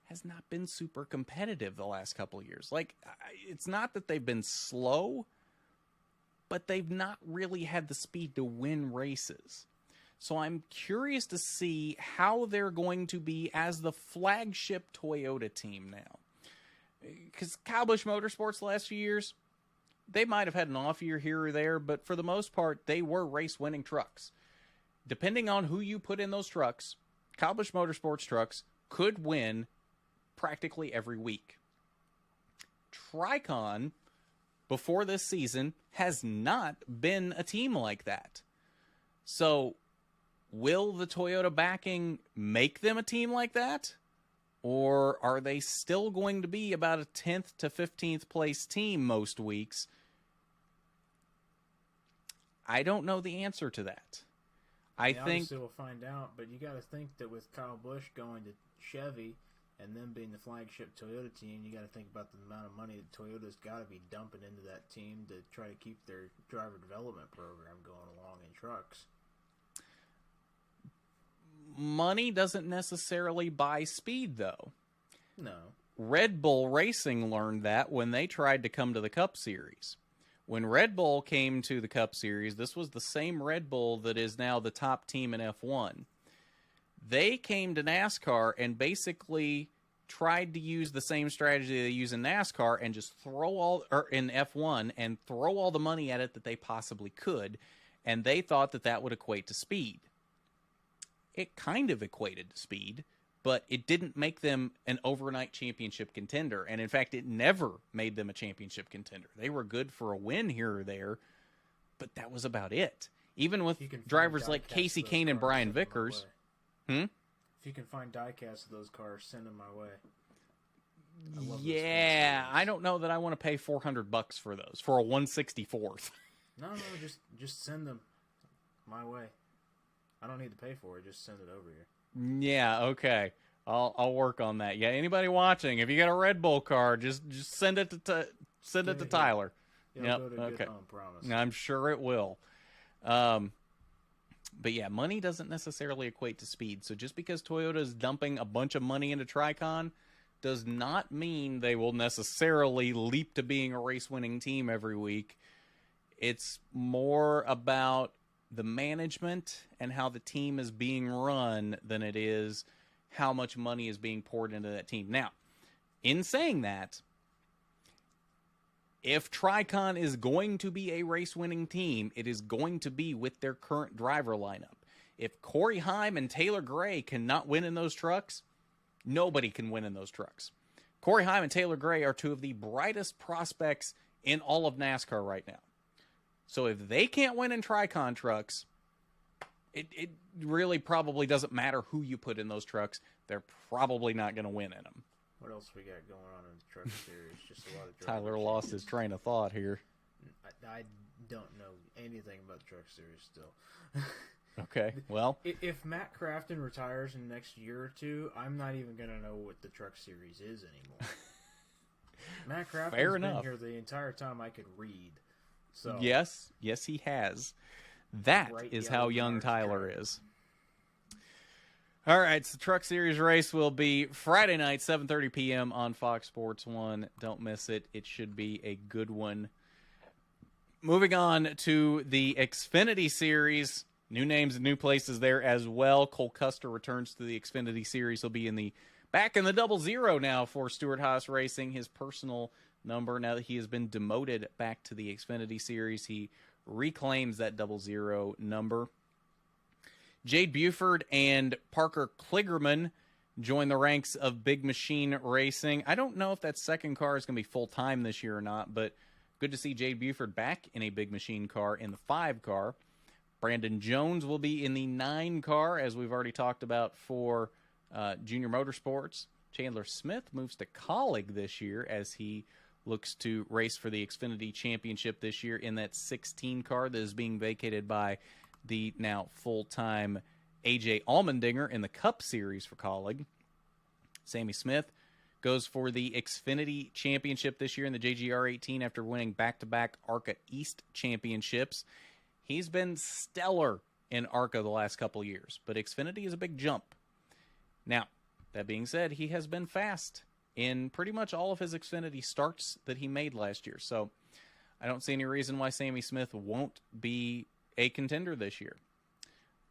has not been super competitive the last couple of years. Like, it's not that they've been slow, but they've not really had the speed to win races. So I'm curious to see how they're going to be as the flagship Toyota team now. Because Kyle Busch Motorsports the last few years, they might have had an off year here or there, but for the most part, they were race-winning trucks. Depending on who you put in those trucks, Kyle Busch Motorsports trucks could win practically every week. Tricon, before this season, has not been a team like that. So, will the Toyota backing make them a team like that? Or are they still going to be about a 10th to 15th place team most weeks? I don't know the answer to that. I think obviously we'll find out, but you got to think that with Kyle Busch going to Chevy and them being the flagship Toyota team, you got to think about the amount of money that Toyota's got to be dumping into that team to try to keep their driver development program going along in trucks. Money doesn't necessarily buy speed, though. No. Red Bull Racing learned that when they tried to come to the Cup Series. When Red Bull came to the Cup Series, this was the same Red Bull that is now the top team in F1. They came to NASCAR and basically tried to use the same strategy they use in NASCAR and just in F1 and throw all the money at it that they possibly could, and they thought that that would equate to speed. It kind of equated to speed, but it didn't make them an overnight championship contender. And in fact, it never made them a championship contender. They were good for a win here or there, but that was about it. Even with drivers like Casey Kane and Brian Vickers. If you can find diecast of those cars, send them my way. Yeah, I don't know that I want to pay $400 for those, for a 164th. No, just send them my way. I don't need to pay for it. Just send it over here. Yeah, okay. I'll work on that. Yeah, anybody watching, if you got a Red Bull car, just send it to Tyler. It'll go to a good home, promise. I'm sure it will. But yeah, money doesn't necessarily equate to speed. So just because Toyota is dumping a bunch of money into Tricon does not mean they will necessarily leap to being a race-winning team every week. It's more about the management and how the team is being run than it is how much money is being poured into that team. Now, in saying that, if Tricon is going to be a race-winning team, it is going to be with their current driver lineup. If Corey Heim and Taylor Gray cannot win in those trucks, nobody can win in those trucks. Corey Heim and Taylor Gray are two of the brightest prospects in all of NASCAR right now. So if they can't win in Tricon trucks, it really probably doesn't matter who you put in those trucks. They're probably not going to win in them. What else we got going on in the truck series? Just a lot of Tyler lost his train of thought here. I don't know anything about the truck series still. Okay, well. If Matt Crafton retires in the next year or two, I'm not even going to know what the truck series is anymore. Matt Crafton's been here the entire time I could read. So yes, he has. That is how young Tyler is. All right, so the Truck Series race will be Friday night, 7:30 p.m. on Fox Sports 1. Don't miss it. It should be a good one. Moving on to the Xfinity Series. New names and new places there as well. Cole Custer returns to the Xfinity Series. He'll be back in the 00 now for Stewart-Haas Racing, his personal number. Now that he has been demoted back to the Xfinity Series, he reclaims that 00 number. Jade Buford and Parker Kligerman join the ranks of Big Machine Racing. I don't know if that second car is going to be full-time this year or not, but good to see Jade Buford back in a Big Machine car in the 5 car. Brandon Jones will be in the 9 car, as we've already talked about for Junior Motorsports. Chandler Smith moves to Colleague this year as he looks to race for the Xfinity Championship this year in that 16 car that is being vacated by the now full-time A.J. Allmendinger in the Cup Series for Colleague. Sammy Smith goes for the Xfinity Championship this year in the JGR 18 after winning back-to-back ARCA East Championships. He's been stellar in ARCA the last couple of years, but Xfinity is a big jump. Now, that being said, he has been fast in pretty much all of his Xfinity starts that he made last year, so I don't see any reason why Sammy Smith won't be a contender this year.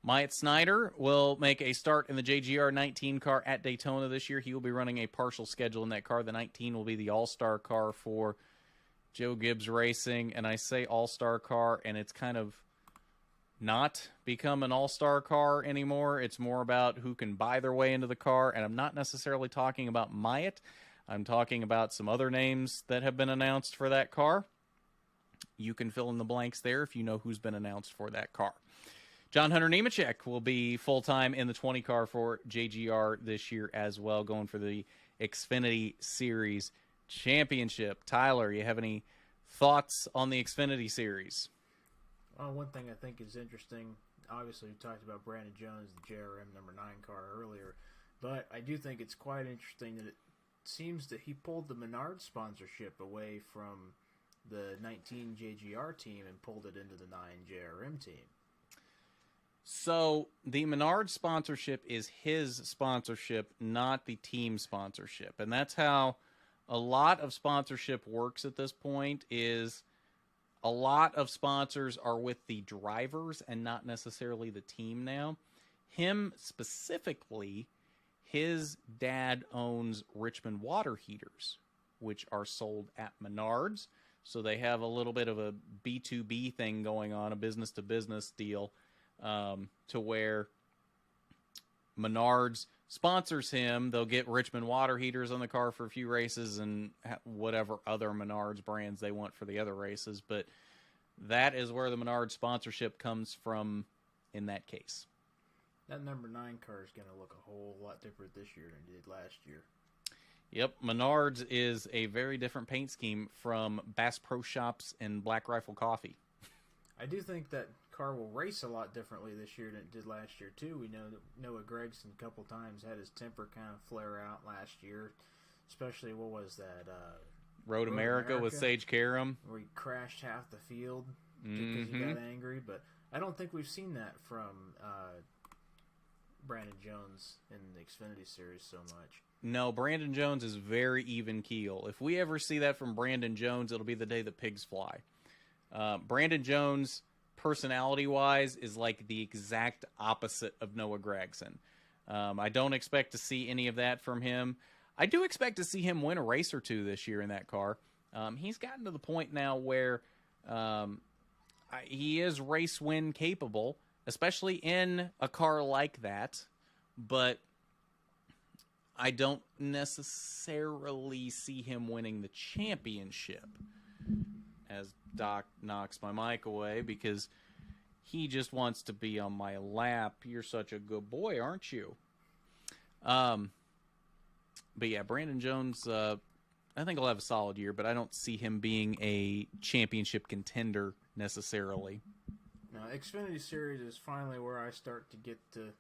Myatt Snyder will make a start in the JGR 19 car at Daytona this year. He will be running a partial schedule in that car. The 19 will be the all-star car for Joe Gibbs Racing, and I say all-star car, and it's kind of not become an all-star car anymore. It's more about who can buy their way into the car, and I'm not necessarily talking about Myatt. I'm talking about some other names that have been announced for that car. You can fill in the blanks there if you know who's been announced for that car. John Hunter Nemechek will be full-time in the 20 car for JGR this year as well, going for the Xfinity Series Championship. Tyler, you have any thoughts on the Xfinity Series? Well, one thing I think is interesting, obviously we talked about Brandon Jones, the JRM number 9 car earlier, but I do think it's quite interesting that it seems that he pulled the Menard sponsorship away from the 19 JGR team and pulled it into the 9 JRM team. So the Menard sponsorship is his sponsorship, not the team sponsorship. And that's how a lot of sponsorship works at this point, is a lot of sponsors are with the drivers and not necessarily the team now. Him specifically, his dad owns Richmond Water Heaters, which are sold at Menards. So they have a little bit of a B2B thing going on, a business-to-business deal, to where Menards sponsors him. They'll get Richmond Water Heaters on the car for a few races and whatever other Menards brands they want for the other races. But that is where the Menards sponsorship comes from in that case. That number 9 car is going to look a whole lot different this year than it did last year. Yep, Menards is a very different paint scheme from Bass Pro Shops and Black Rifle Coffee. I do think that car will race a lot differently this year than it did last year, too. We know that Noah Gragson a couple times had his temper kind of flare out last year, especially, what was that? Road America with Sage Karam, where he crashed half the field because he got angry. But I don't think we've seen that from Brandon Jones in the Xfinity Series so much. No, Brandon Jones is very even keel. If we ever see that from Brandon Jones, it'll be the day the pigs fly. Brandon Jones, personality-wise, is like the exact opposite of Noah Gragson. I don't expect to see any of that from him. I do expect to see him win a race or two this year in that car. He's gotten to the point now where he is race win capable, especially in a car like that, but I don't necessarily see him winning the championship, as Doc knocks my mic away, because he just wants to be on my lap. You're such a good boy, aren't you? But yeah, Brandon Jones, I think he'll have a solid year, but I don't see him being a championship contender necessarily. Now, Xfinity Series is finally where I start to get to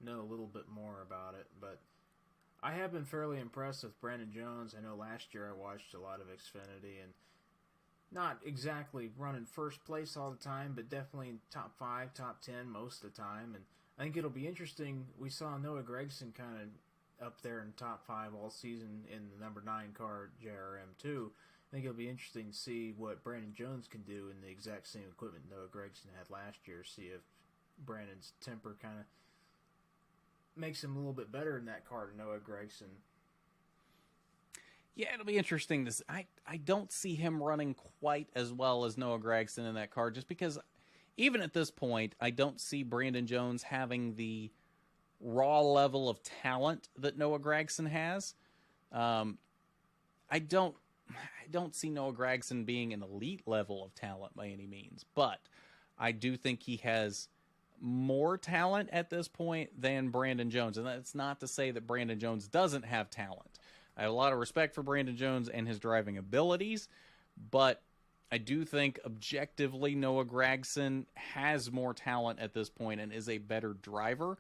know a little bit more about it, but I have been fairly impressed with Brandon Jones. I know last year I watched a lot of Xfinity, and not exactly running first place all the time, but definitely top 5, top 10 most of the time. And I think it'll be interesting. We saw Noah Gragson kind of up there in top 5 all season in the number 9 car JRM2. I think it'll be interesting to see what Brandon Jones can do in the exact same equipment Noah Gragson had last year. See if Brandon's temper kind of makes him a little bit better in that car than Noah Gragson. Yeah, it'll be interesting to see. I don't see him running quite as well as Noah Gragson in that car, just because even at this point, I don't see Brandon Jones having the raw level of talent that Noah Gragson has. I don't see Noah Gragson being an elite level of talent by any means, but I do think he has more talent at this point than Brandon Jones. And that's not to say that Brandon Jones doesn't have talent. I have a lot of respect for Brandon Jones and his driving abilities, but I do think objectively Noah Gragson has more talent at this point and is a better driver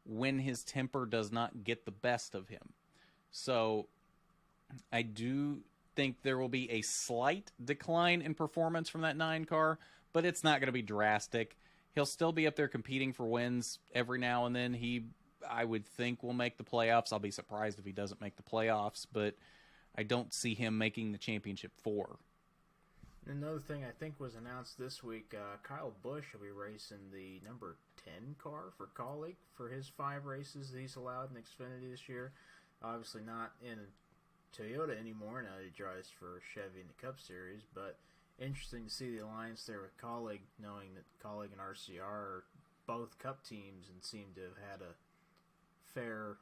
when his temper does not get the best of him. So I do think there will be a slight decline in performance from that 9 car, but it's not going to be drastic. He'll still be up there competing for wins every now and then. I would think, will make the playoffs. I'll be surprised if he doesn't make the playoffs, but I don't see him making the championship 4. Another thing I think was announced this week, Kyle Busch will be racing the number 10 car for Kaulig for his 5 races that he's allowed in Xfinity this year. Obviously not in Toyota anymore now he drives for Chevy in the Cup Series, but interesting to see the alliance there with Kaulig, knowing that Kaulig and RCR are both Cup teams and seem to have had a fair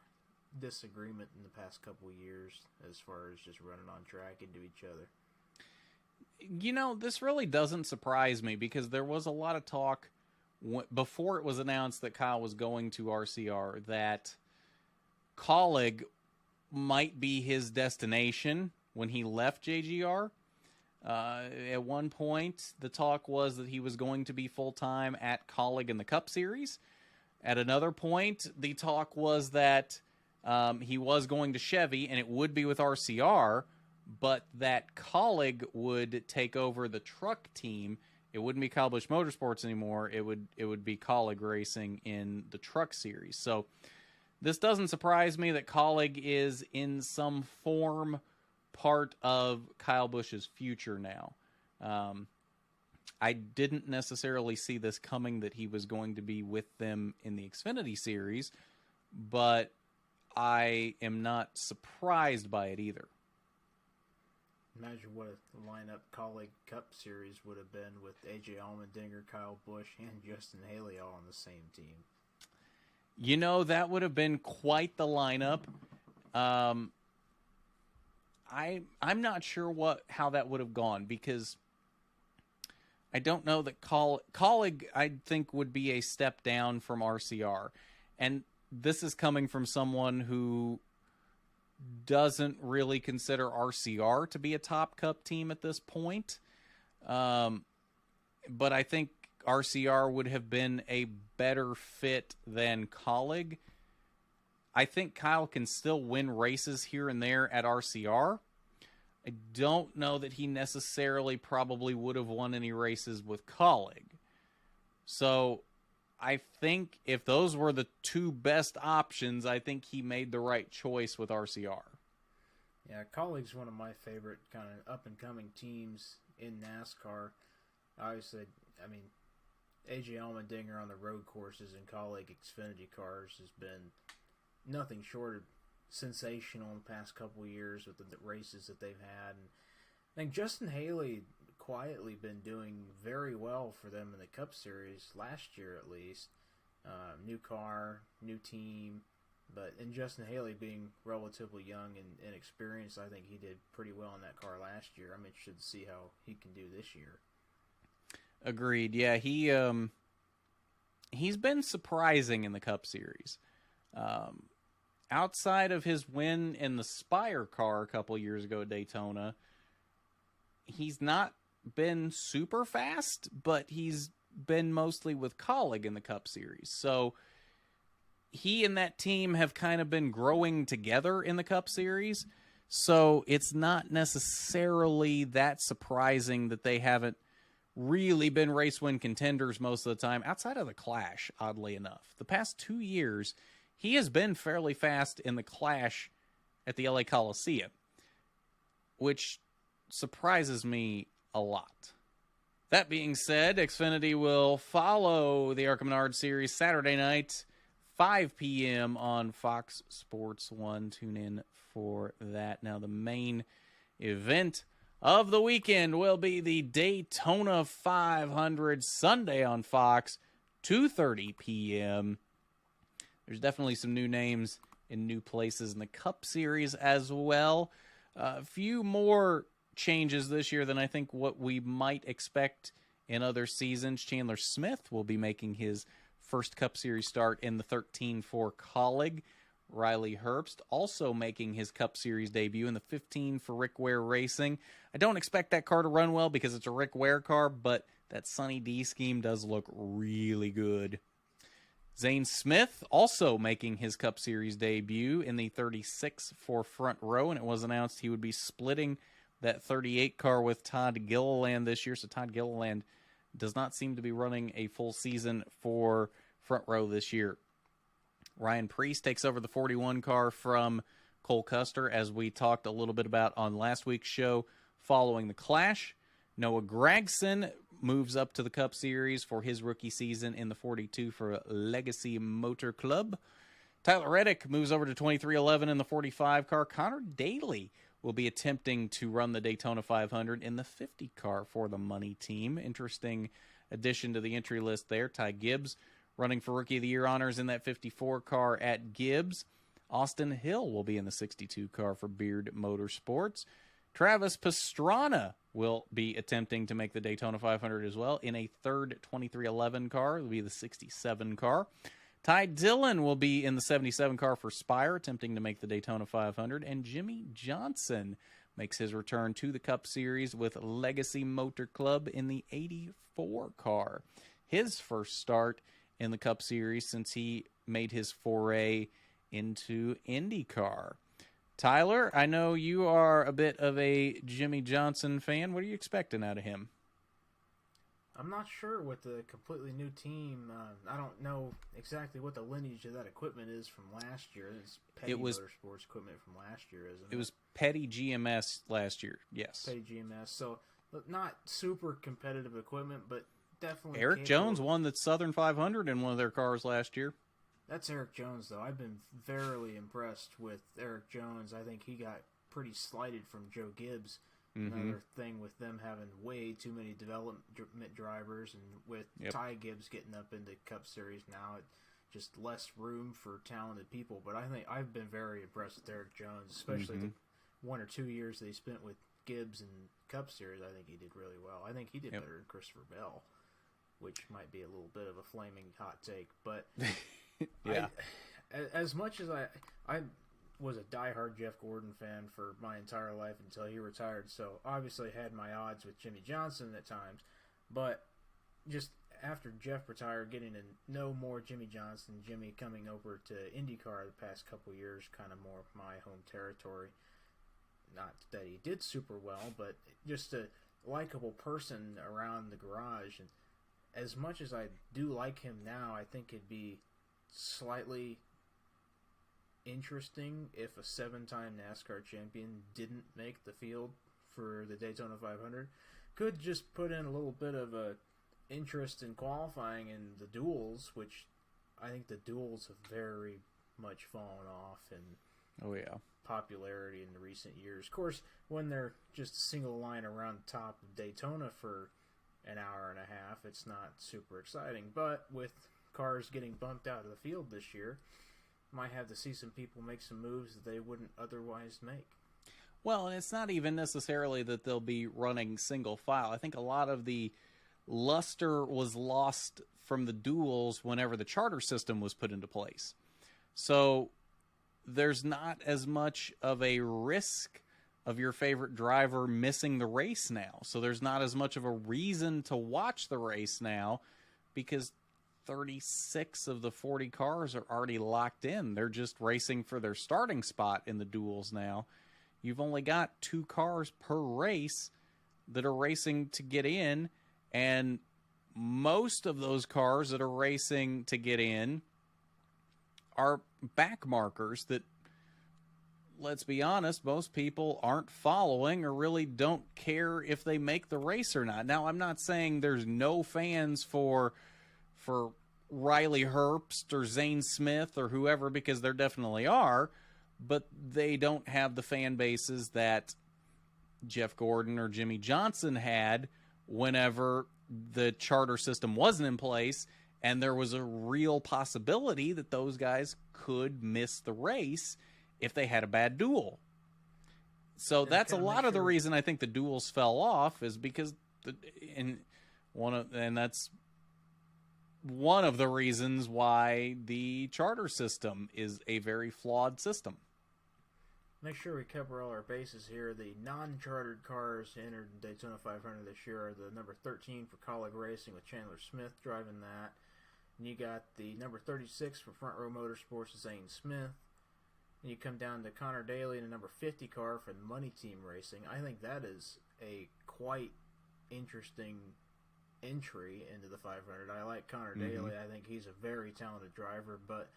disagreement in the past couple of years as far as just running on track into each other. You know, this really doesn't surprise me because there was a lot of talk before it was announced that Kyle was going to RCR that Kaulig might be his destination when he left JGR. At one point, the talk was that he was going to be full-time at Kaulig in the Cup Series. At another point, the talk was that he was going to Chevy, and it would be with RCR, but that Kaulig would take over the truck team. It wouldn't be Kyle Busch Motorsports anymore. It would be Kaulig Racing in the Truck Series. So this doesn't surprise me that Kaulig is in some form part of Kyle Busch's future now. I didn't necessarily see this coming that he was going to be with them in the Xfinity Series, but I am not surprised by it either. Imagine what a lineup Kaulig Cup Series would have been with AJ Allmendinger, Kyle Busch, and Justin Haley all on the same team. You know, that would have been quite the lineup. I'm not sure how that would have gone because I don't know that Kaulig, I think, would be a step down from RCR. And this is coming from someone who doesn't really consider RCR to be a top Cup team at this point. But I think RCR would have been a better fit than Kaulig. I think Kyle can still win races here and there at RCR. I don't know that he necessarily probably would have won any races with Kaulig. So I think if those were the 2 best options, I think he made the right choice with RCR. Yeah, Kaulig's one of my favorite kind of up-and-coming teams in NASCAR. Obviously, I mean, AJ Allmendinger on the road courses and Kaulig Xfinity cars has been nothing short of sensational in the past couple of years with the races that they've had. And I think Justin Haley quietly been doing very well for them in the Cup Series last year at least. New car, new team, but in Justin Haley being relatively young and inexperienced, I think he did pretty well in that car last year. I'm interested to see how he can do this year. Agreed. Yeah, he's been surprising in the Cup Series. Outside of his win in the Spire car a couple years ago at Daytona, he's not been super fast, but he's been mostly with Kaulig in the Cup Series. So he and that team have kind of been growing together in the Cup Series. So it's not necessarily that surprising that they haven't really been race win contenders most of the time, outside of the Clash, oddly enough. The past 2 years, he has been fairly fast in the Clash at the LA Coliseum, which surprises me a lot. That being said, Xfinity will follow the ARCA Menard Series Saturday night, 5 p.m. on Fox Sports 1. Tune in for that. Now, the main event of the weekend will be the Daytona 500 Sunday on Fox, 2:30 p.m. There's definitely some new names in new places in the Cup Series as well. A few more changes this year than I think what we might expect in other seasons. Chandler Smith will be making his first Cup Series start in the 13 for Colleague. Riley Herbst also making his Cup Series debut in the 15 for Rick Ware Racing. I don't expect that car to run well because it's a Rick Ware car, but that Sunny D scheme does look really good. Zane Smith also making his Cup Series debut in the 36 for Front Row, and it was announced he would be splitting that 38 car with Todd Gilliland this year, so Todd Gilliland does not seem to be running a full season for Front Row this year. Ryan Preece takes over the 41 car from Cole Custer, as we talked a little bit about on last week's show following the Clash. Noah Gragson moves up to the Cup Series for his rookie season in the 42 for Legacy Motor Club. Tyler Reddick moves over to 2311 in the 45 car. Connor Daly will be attempting to run the Daytona 500 in the 50 car for the Money Team. Interesting addition to the entry list there. Ty Gibbs running for Rookie of the Year honors in that 54 car at Gibbs. Austin Hill will be in the 62 car for Beard Motorsports. Travis Pastrana will be attempting to make the Daytona 500 as well in a third 2311 car. It will be the 67 car. Ty Dillon will be in the 77 car for Spire, attempting to make the Daytona 500. And Jimmy Johnson makes his return to the Cup Series with Legacy Motor Club in the 84 car. His first start in the Cup Series since he made his foray into IndyCar. Tyler, I know you are a bit of a Jimmy Johnson fan. What are you expecting out of him? I'm not sure with the completely new team. I don't know exactly what the lineage of that equipment is from last year. It's Petty Motorsports equipment from last year, isn't it? It was Petty GMS last year, yes. Petty GMS. So, not super competitive equipment, but definitely Eric Jones won the Southern 500 in one of their cars last year. That's Eric Jones, though. I've been very impressed with Eric Jones. I think he got pretty slighted from Joe Gibbs. Another thing with them having way too many development drivers, and with Ty Gibbs getting up into Cup Series now, just less room for talented people. But I think I've been very impressed with Eric Jones, especially the 1 or 2 years they spent with Gibbs in Cup Series. I think he did really well. I think he did better than Christopher Bell, which might be a little bit of a flaming hot take. But as much as I was a diehard Jeff Gordon fan for my entire life until he retired, so obviously had my odds with Jimmy Johnson at times, but just after Jeff retired, getting to know more Jimmy Johnson, Jimmy coming over to IndyCar the past couple years, kind of more my home territory. Not that he did super well, but just a likable person around the garage. And as much as I do like him now, I think it'd be slightly interesting if a 7-time NASCAR champion didn't make the field for the Daytona 500. Could just put in a little bit of a interest in qualifying in the duels, which I think the duels have very much fallen off in popularity in the recent years. Of course, when they're just a single line around the top of Daytona for an hour and a half, it's not super exciting. But with cars getting bumped out of the field this year, might have to see some people make some moves that they wouldn't otherwise make. Well, and it's not even necessarily that they'll be running single file. I think a lot of the luster was lost from the duels whenever the charter system was put into place. So there's not as much of a risk of your favorite driver missing the race now. So there's not as much of a reason to watch the race now because 36 of the 40 cars are already locked in. They're just racing for their starting spot in the duels now. You've only got 2 cars per race that are racing to get in, And most of those cars that are racing to get in are back markers that, let's be honest, most people aren't following or really don't care if they make the race or not. Now, I'm not saying there's no fans for Riley Herbst or Zane Smith or whoever, because there definitely are, but they don't have the fan bases that Jeff Gordon or Jimmy Johnson had whenever the charter system wasn't in place, and there was a real possibility that those guys could miss the race if they had a bad duel. So that's a lot of the reason I think the duels fell off, is because that's one of the reasons why the charter system is a very flawed system. Make sure we cover all our bases here. The non-chartered cars entered in Daytona 500 this year are the number 13 for Colleague Racing with Chandler Smith driving that. And you got the number 36 for Front Row Motorsports, Zane Smith. And you come down to Connor Daly in a number 50 car for the Money Team Racing. I think that is a quite interesting entry into the 500. I like Connor Daly. I think he's a very talented driver. But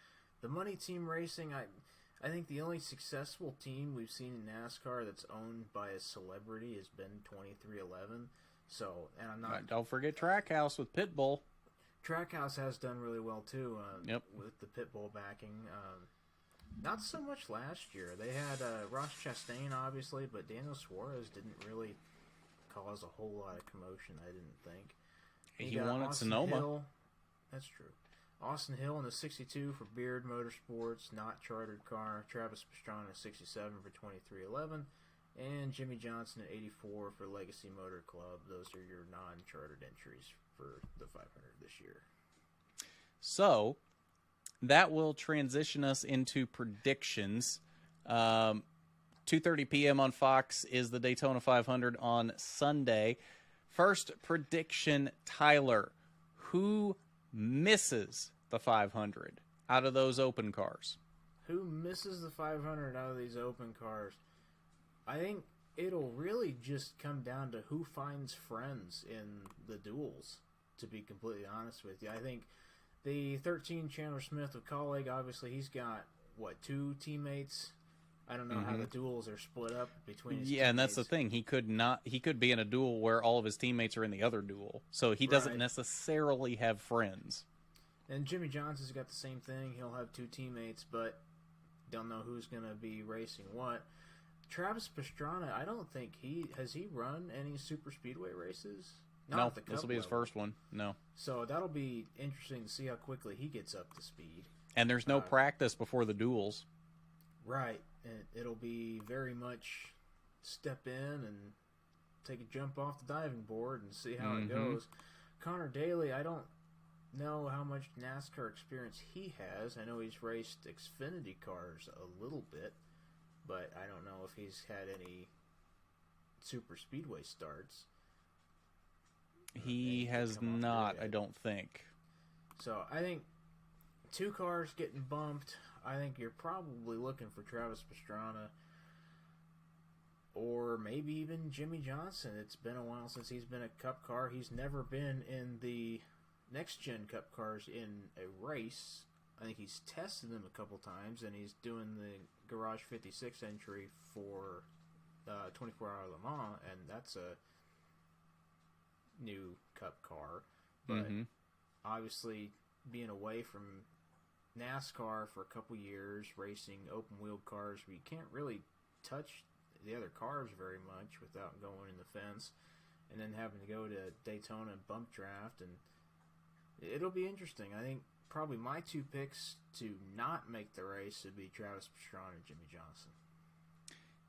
the Money Team Racing, I think the only successful team we've seen in NASCAR that's owned by a celebrity has been 2311. So, and I'm not. Don't forget Trackhouse with Pitbull. Trackhouse has done really well too. Yep. With the Pitbull backing. Not so much last year. They had Ross Chastain, obviously, but Daniel Suarez didn't really cause a whole lot of commotion, I didn't think. He won at Sonoma. Hill. That's true. Austin Hill in the 62 for Beard Motorsports, not chartered car. Travis Pastrana 67 for 2311. And Jimmy Johnson at 84 for Legacy Motor Club. Those are your non-chartered entries for the 500 this year. So, that will transition us into predictions. 2:30 p.m. on Fox is the Daytona 500 on Sunday. First prediction, Tyler. Who misses the 500 out of those open cars? Who misses the 500 out of these open cars? I think it'll really just come down to who finds friends in the duels, to be completely honest with you. I think the 13 Chandler Smith of Colleague, obviously he's got, two teammates? I don't know how the duels are split up between his teammates. And that's the thing. He could be in a duel where all of his teammates are in the other duel. So he doesn't necessarily have friends. And Jimmy Johnson's got the same thing. He'll have two teammates, but don't know who's going to be racing what. Travis Pastrana, I don't think has he run any super speedway races? No, this will be his first one. No. So that'll be interesting to see how quickly he gets up to speed. And there's no practice before the duels. Right. And it'll be very much step in and take a jump off the diving board and see how it goes. Connor Daly, I don't know how much NASCAR experience he has. I know he's raced Xfinity cars a little bit, but I don't know if he's had any super speedway starts. He has not, I don't think. So I think two cars getting bumped. I think you're probably looking for Travis Pastrana or maybe even Jimmy Johnson. It's been a while since he's been a Cup car. He's never been in the next-gen Cup cars in a race. I think he's tested them a couple times, and he's doing the Garage 56 entry for 24-hour Le Mans, and that's a new Cup car. But obviously, being away from NASCAR for a couple years, racing open-wheeled cars where you can't really touch the other cars very much without going in the fence, and then having to go to Daytona and bump draft, and it'll be interesting. I think probably my two picks to not make the race would be Travis Pastrana and Jimmy Johnson.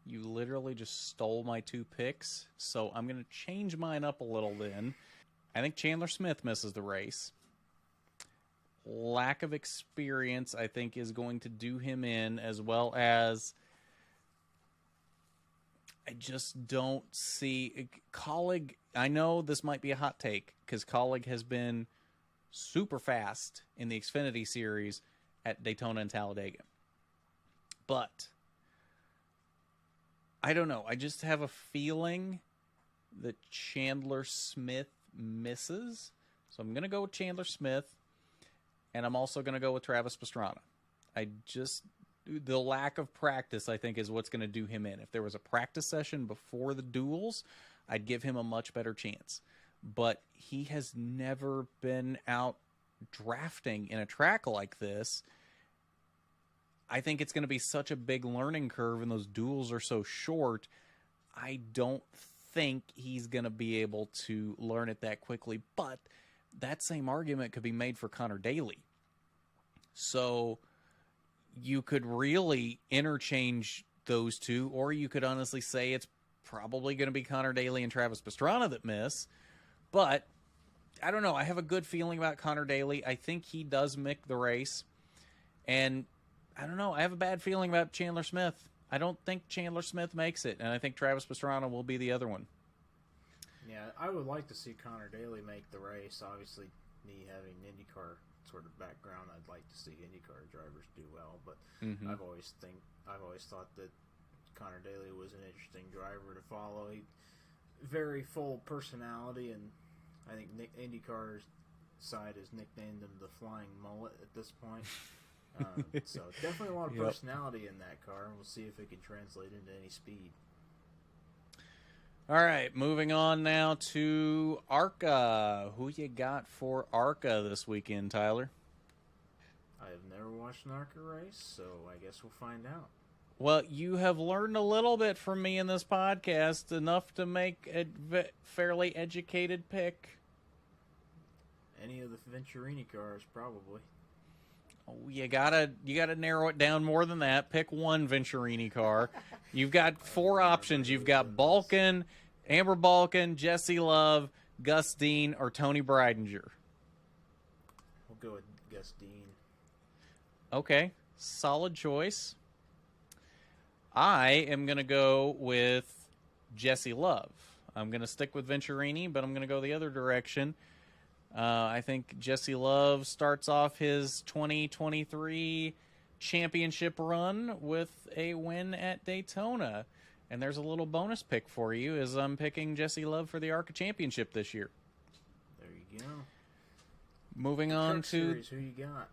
You literally just stole my two picks, so I'm going to change mine up a little then. I think Chandler Smith misses the race. Lack of experience, I think, is going to do him in, as well as I just don't see Colleague. I know this might be a hot take because Colleague has been super fast in the Xfinity series at Daytona and Talladega, but I don't know. I just have a feeling that Chandler Smith So I'm going to go with Chandler Smith, and I'm also going to go with Travis Pastrana. The lack of practice, I think, is what's going to do him in. If there was a practice session before the duels, I'd give him a much better chance. But he has never been out drafting in a track like this. I think it's going to be such a big learning curve, and those duels are so short. I don't think he's going to be able to learn it that quickly. But that same argument could be made for Connor Daly. So you could really interchange those two, or you could honestly say it's probably going to be Connor Daly and Travis Pastrana that miss. But I don't know. I have a good feeling about Connor Daly. I think he does make the race. And I don't know. I have a bad feeling about Chandler Smith. I don't think Chandler Smith makes it, and I think Travis Pastrana will be the other one. Yeah, I would like to see Connor Daly make the race. Obviously, me having an IndyCar sort of background, I'd like to see IndyCar drivers do well. But I've always thought that Connor Daly was an interesting driver to follow. He very full personality, and I think IndyCar's side has nicknamed him the Flying Mullet at this point. So definitely a lot of personality in that car. We'll see if it can translate into any speed. All right, moving on now to ARCA. Who you got for ARCA this weekend, Tyler? I have never watched an ARCA race, so I guess we'll find out. Well, you have learned a little bit from me in this podcast, enough to make a fairly educated pick. Any of the Venturini cars, probably. Oh, you gotta narrow it down more than that. Pick one Venturini car. You've got four options. You've got Balkan, Amber Balkan, Jesse Love, Gus Dean, or Tony Breidinger. We'll go with Gus Dean. Okay, solid choice. I am going to go with Jesse Love. I'm going to stick with Venturini, but I'm going to go the other direction. I think Jesse Love starts off his 2023 championship run with a win at Daytona. And there's a little bonus pick for you, as I'm picking Jesse Love for the ARCA championship this year. There you go. Moving on Truck to Series, who you got?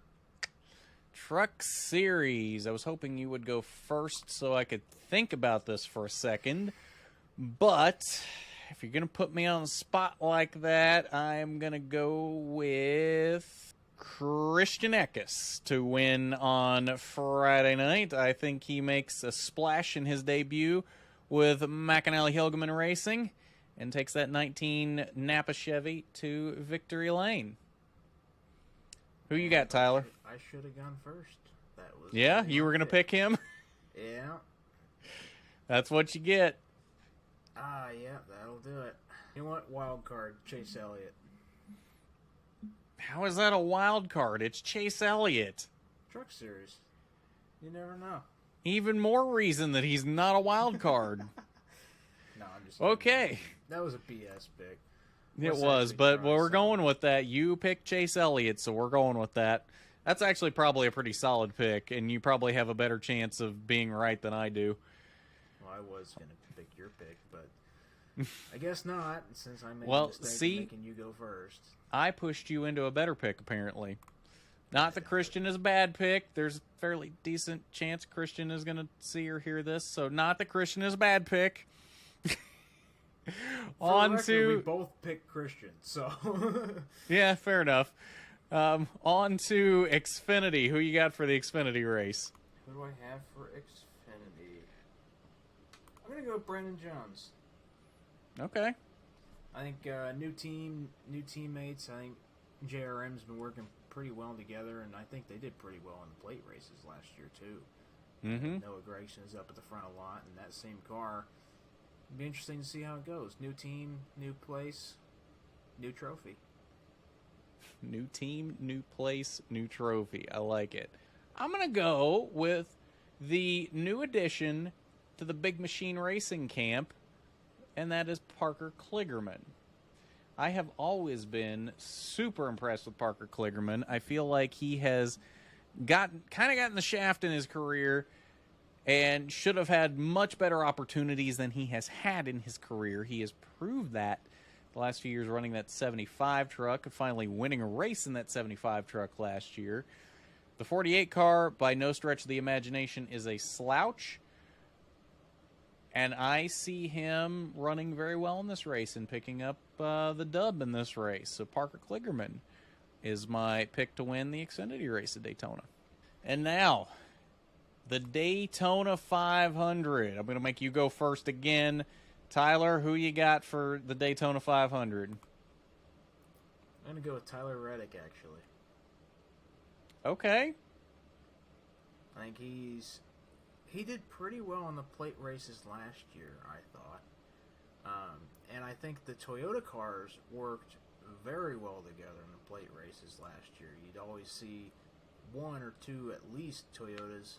Truck Series. I was hoping you would go first so I could think about this for a second. But if you're going to put me on the spot like that, I'm going to go with Christian Eckes to win on Friday night. I think he makes a splash in his debut with McAnally Hilgeman Racing and takes that 19 Napa Chevy to victory lane. Who you got, Tyler? I should have gone first. That was you were going to pick him? Yeah. That's what you get. Yeah, that'll do it. You know what? Wild card, Chase Elliott. How is that a wild card? It's Chase Elliott. Truck Series. You never know. Even more reason that he's not a wild card. No, I'm just Okay. That was a BS pick. It was, but we're going with that. You picked Chase Elliott, so we're going with that. That's actually probably a pretty solid pick, and you probably have a better chance of being right than I do. Well, I was going to pick your pick, but I guess not, since I made Well, the mistake see, of making you go first. I pushed you into a better pick, apparently. Not that Christian is a bad pick. There's a fairly decent chance Christian is going to see or hear this, so not that Christian is a bad pick. We both picked Christian, so yeah, fair enough. On to Xfinity. Who you got for the Xfinity race? Who do I have for Xfinity? I'm gonna go with Brandon Jones. Okay. I think new team, new teammates. I think JRM's been working pretty well together, and I think they did pretty well in the plate races last year too. Mm-hmm. Noah Gragson is up at the front a lot in that same car. It'd be interesting to see how it goes. New team, new place, new trophy. New team, new place, new trophy. I like it. I'm going to go with the new addition to the Big Machine Racing camp, and that is Parker Kligerman. I have always been super impressed with Parker Kligerman. I feel like he has gotten the shaft in his career and should have had much better opportunities than he has had in his career. He has proved that the last few years running that 75 truck and finally winning a race in that 75 truck last year. The 48 car, by no stretch of the imagination, is a slouch. And I see him running very well in this race and picking up the dub in this race. So Parker Kligerman is my pick to win the Xfinity race at Daytona. And now, the Daytona 500. I'm going to make you go first again. Tyler, who you got for the Daytona 500? I'm going to go with Tyler Reddick, actually. Okay. I think he did pretty well on the plate races last year, I thought. And I think the Toyota cars worked very well together in the plate races last year. You'd always see one or two, at least, Toyotas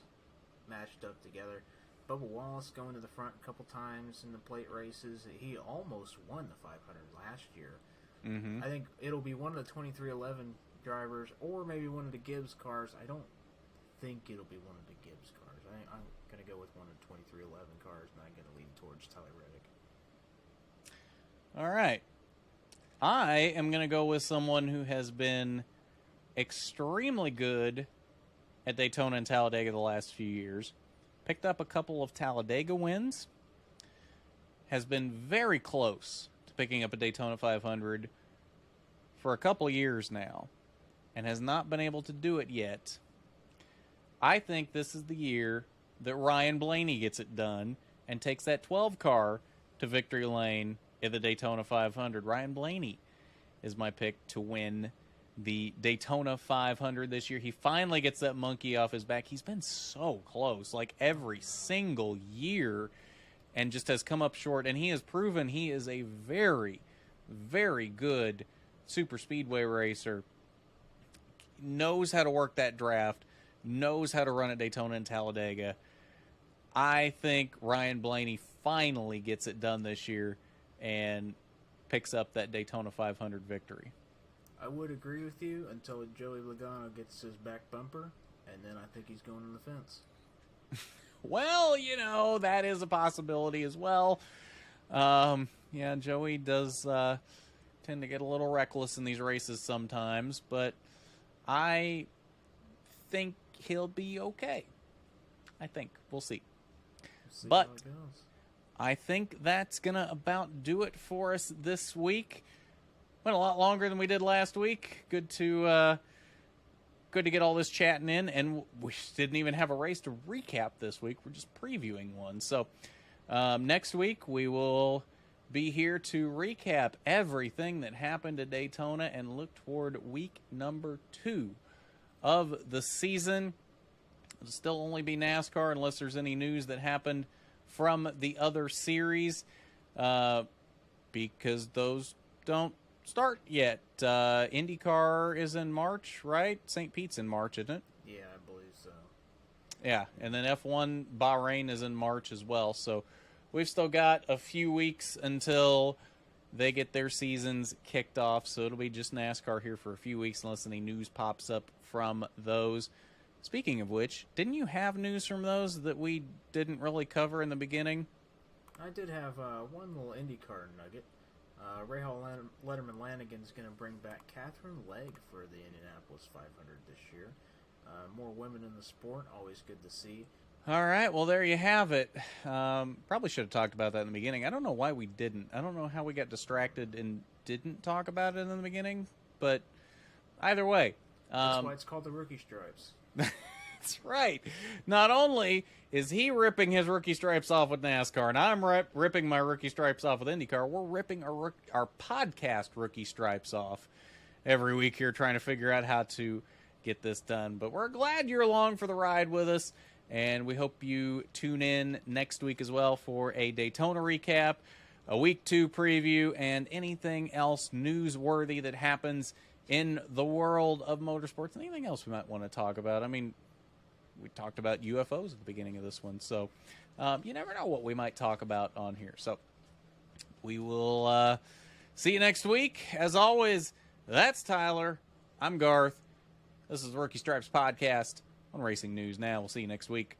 matched up together. Bubba Wallace going to the front a couple times in the plate races. He almost won the 500 last year. Mm-hmm. I think it'll be one of the 2311 drivers or maybe one of the Gibbs cars. I don't think it'll be one of the Gibbs cars. I'm going to go with one of the 2311 cars, and I'm going to lean towards Tyler Reddick. All right. I am going to go with someone who has been extremely good at Daytona and Talladega the last few years. Picked up a couple of Talladega wins. Has been very close to picking up a Daytona 500 for a couple years now. And has not been able to do it yet. I think this is the year that Ryan Blaney gets it done and takes that 12 car to victory lane in the Daytona 500. Ryan Blaney is my pick to win the Daytona 500 this year. He finally gets that monkey off his back. He's been so close, like every single year, and just has come up short. And he has proven he is a very, very good super speedway racer. Knows how to work that draft, knows how to run at Daytona and Talladega. I think Ryan Blaney finally gets it done this year and picks up that Daytona 500 victory. I would agree with you until Joey Logano gets his back bumper, and then I think he's going on the fence. Well, you know, that is a possibility as well. Yeah, Joey does tend to get a little reckless in these races sometimes, but I think he'll be okay. I think. We'll see. But how it goes. I think that's going to about do it for us this week. Went a lot longer than we did last week. Good to get all this chatting in, and we didn't even have a race to recap this week. We're just previewing one. So next week we will be here to recap everything that happened at Daytona and look toward week number 2 of the season. It'll still only be NASCAR unless there's any news that happened from the other series, because those don't start yet. IndyCar is in March, right? St. Pete's in March, isn't it? Yeah, I believe so. Yeah, and then F1 Bahrain is in March as well. So we've still got a few weeks until they get their seasons kicked off. So it'll be just NASCAR here for a few weeks unless any news pops up from those. Speaking of which, didn't you have news from those that we didn't really cover in the beginning? I did have one little IndyCar nugget. Rahal Letterman Lanigan's going to bring back Catherine Legg for the Indianapolis 500 this year. More women in the sport, always good to see. All right, well, there you have it. Probably should have talked about that in the beginning. I don't know why we didn't. I don't know how we got distracted and didn't talk about it in the beginning, but either way. That's why it's called the Rookie Stripes. That's right. Not only is he ripping his rookie stripes off with NASCAR, and I'm ripping my rookie stripes off with IndyCar, we're ripping our podcast rookie stripes off every week here, trying to figure out how to get this done. But we're glad you're along for the ride with us, and we hope you tune in next week as well for a Daytona recap, a Week 2 preview, and anything else newsworthy that happens in the world of motorsports. Anything else we might want to talk about? I mean, we talked about UFOs at the beginning of this one, so you never know what we might talk about on here. So we will see you next week. As always, that's Tyler. I'm Garth. This is the Rookie Stripes Podcast on Racing News Now. We'll see you next week.